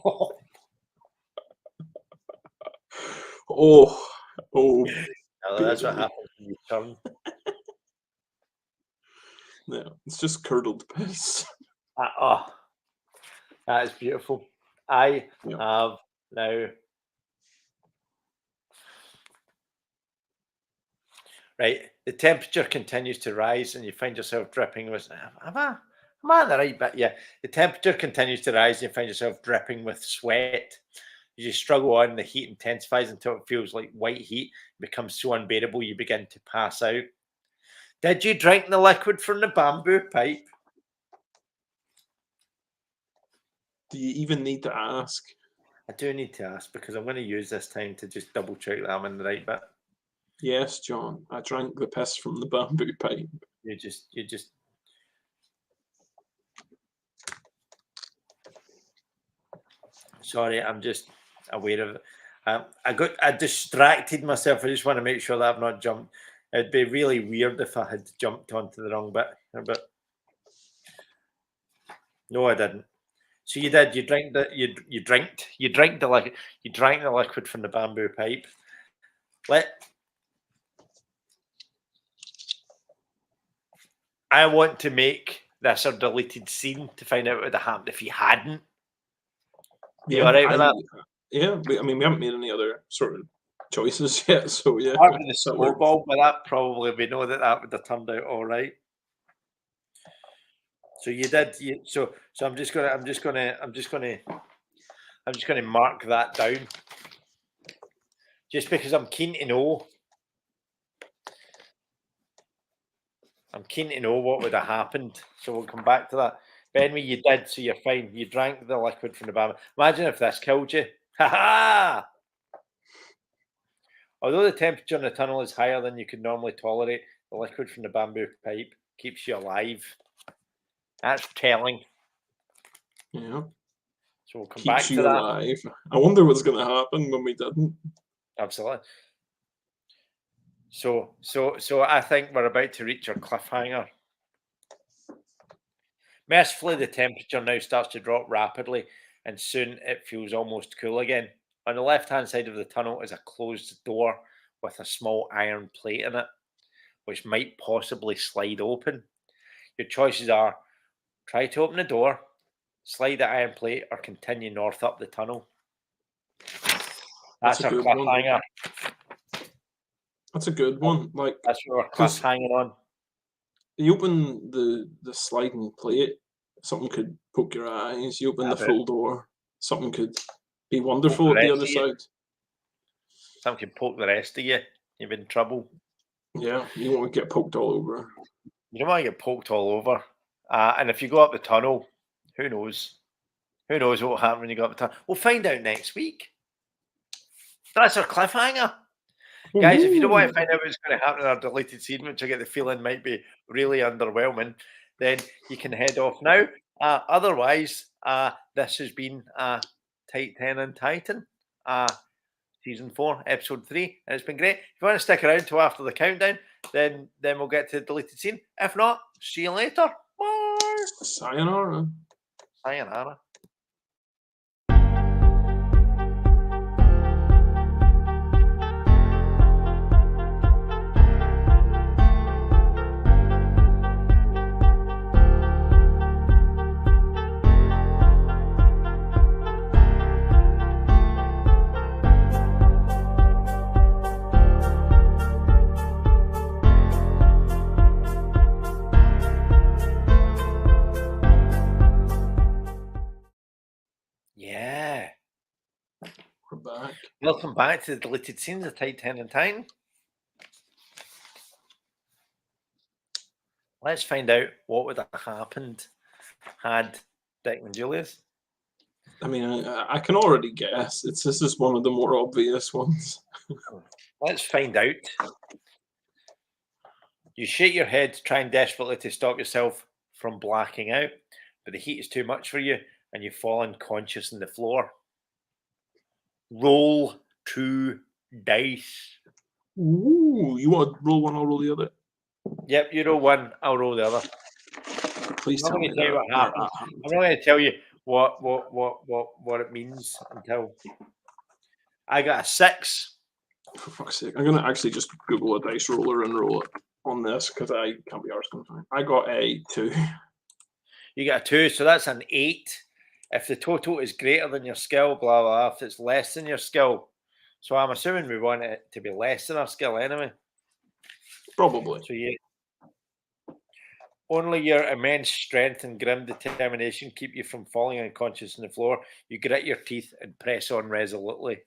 Oh, No, that's what baby. happens when you turn. Yeah, it's just curdled piss. Oh, that is beautiful. I Yeah. have now. Right, the temperature continues to rise, and you find yourself dripping with. Am I on the right bit? Yeah, the temperature continues to rise, and you find yourself dripping with sweat. You struggle on, the heat intensifies until it feels like white heat. It becomes so unbearable, you begin to pass out. Did you drink the liquid from the bamboo pipe? Do you even need to ask? I do need to ask because I'm going to use this time to just double check that I'm in the right bit. Yes, John. I drank the piss from the bamboo pipe. You just. Sorry, I'm just aware of it. I distracted myself. I just want to make sure that I've not jumped. It'd be really weird if I had jumped onto the wrong bit. But no, I didn't. So you did. You drank the you drank the liquid from the bamboo pipe. I want to make this a deleted scene to find out what would have happened if you hadn't. You all right with that? Yeah, I mean, we haven't made any other sort of choices yet, so yeah. Apart from the that works. snowball, but that probably we know that would have turned out all right. So you did. So I'm just gonna mark that down, just because I'm keen to know. I'm keen to know what would have happened. So we'll come back to that. But anyway, you did, so you're fine. You drank the liquid from the bamboo. Imagine if this killed you. Ha ha! Although the temperature in the tunnel is higher than you could normally tolerate, the liquid from the bamboo pipe keeps you alive. That's telling. Yeah. So we'll come Keeps back to you that. alive. I wonder what's going to happen when we didn't. Absolutely. So I think we're about to reach our cliffhanger. Mercifully, the temperature now starts to drop rapidly, and soon it feels almost cool again. On the left-hand side of the tunnel is a closed door with a small iron plate in it, which might possibly slide open. Your choices are try to open the door, slide the iron plate, or continue north up the tunnel. That's our cliffhanger. That's a good one. Like, that's what we're cliffhanging on. You open the sliding plate, something could poke your eyes. You open the full door, something could be wonderful at the other side. Something could poke the rest of you. You're in trouble. Yeah, you don't want to get poked all over. You don't want to get poked all over. And if you go up the tunnel, who knows? Who knows what will happen when you go up the tunnel? We'll find out next week. That's our cliffhanger. Guys, if you don't want to find out what's going to happen in our deleted scene, which I get the feeling might be really underwhelming, then you can head off now. Otherwise, this has been Tight 10 and Titan, Season 4, Episode 3, and it's been great. If you want to stick around till after the countdown, then we'll get to the deleted scene. If not, see you later. Bye. Sayonara. Sayonara. Yeah. We're back. Welcome back to the deleted scenes of Tight 10 and Titan. Let's find out what would have happened had Dick and Julius. I mean, I can already guess. This is one of the more obvious ones. Let's find out. You shake your head, trying desperately to stop yourself from blacking out, but the heat is too much for you, and you fall unconscious on the floor. Roll 2 dice. Ooh, you want to roll one? I'll roll the other. Yep, you roll one, I'll roll the other. Please I'm tell not me going to tell you that. what happened. I'm not going to tell you what it means until I got a 6. For fuck's sake, I'm gonna actually just Google a dice roller and roll it on this because I can't be arsed going to find. I got a 2. You got a 2, so that's an 8. If the total is greater than your skill, blah blah. If it's less than your skill, so I'm assuming we want it to be less than our skill anyway. Probably. So you only your immense strength and grim determination keep you from falling unconscious on the floor. You grit your teeth and press on resolutely.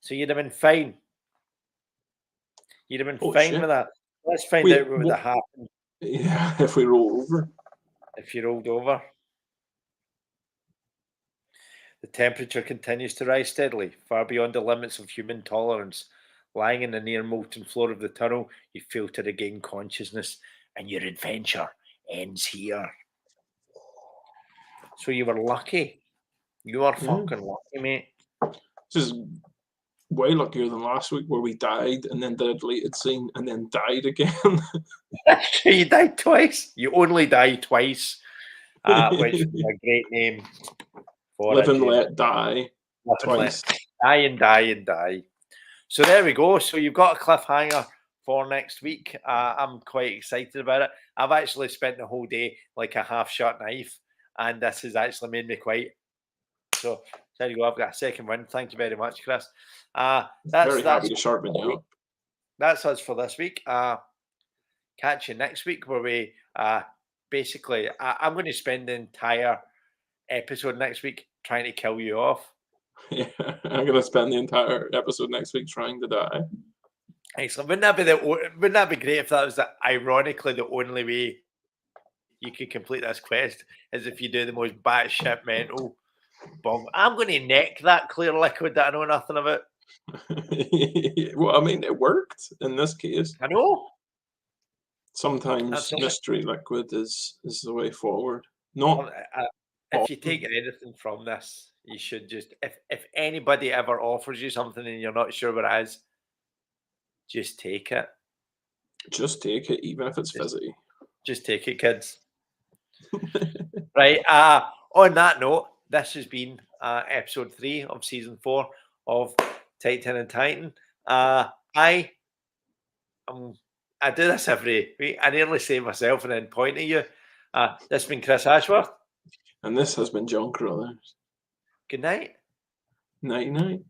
So you'd have been fine. You'd have been Holy fine shit. with that. Let's find Wait, out what would have happened Yeah, if we roll over. if you rolled over. The temperature continues to rise steadily, far beyond the limits of human tolerance. Lying in the near molten floor of the tunnel, you fail to regain consciousness, and your adventure ends here. So you were lucky. You are fucking lucky, mate. This is way luckier than last week where we died and then did a deleted scene and then died again. You died twice. You only die twice, which is a great name for Live it. and let die Live and let twice. die and die and die. So there we go. So you've got a cliffhanger for next week. I'm quite excited about it. I've actually spent the whole day like a half-shut knife, and this has actually made me quite. So there you go. I've got a second win. Thank you very much, Chris. Very happy to sharpen you up. That's us for this week. Catch you next week where we basically I'm going to spend the entire episode next week trying to kill you off. Yeah, I'm gonna spend the entire episode next week trying to die. Excellent. Wouldn't that be great if that was ironically the only way you could complete this quest is if you do the most batshit mental bomb. I'm going to neck that clear liquid that I know nothing about. Well, I mean, it worked in this case. I know. Sometimes Absolutely. mystery liquid is the way forward. Not if you take anything from this, you should just if anybody ever offers you something and you're not sure what it is, just take it. Just take it, even if it's fizzy. Just take it, kids. Right. On that note, this has been episode 3 of season 4 of Titan and Titan. I do this every week. I nearly say myself and then point at you. This has been Chris Ashworth. And this has been John Crothers. Good night. Night night.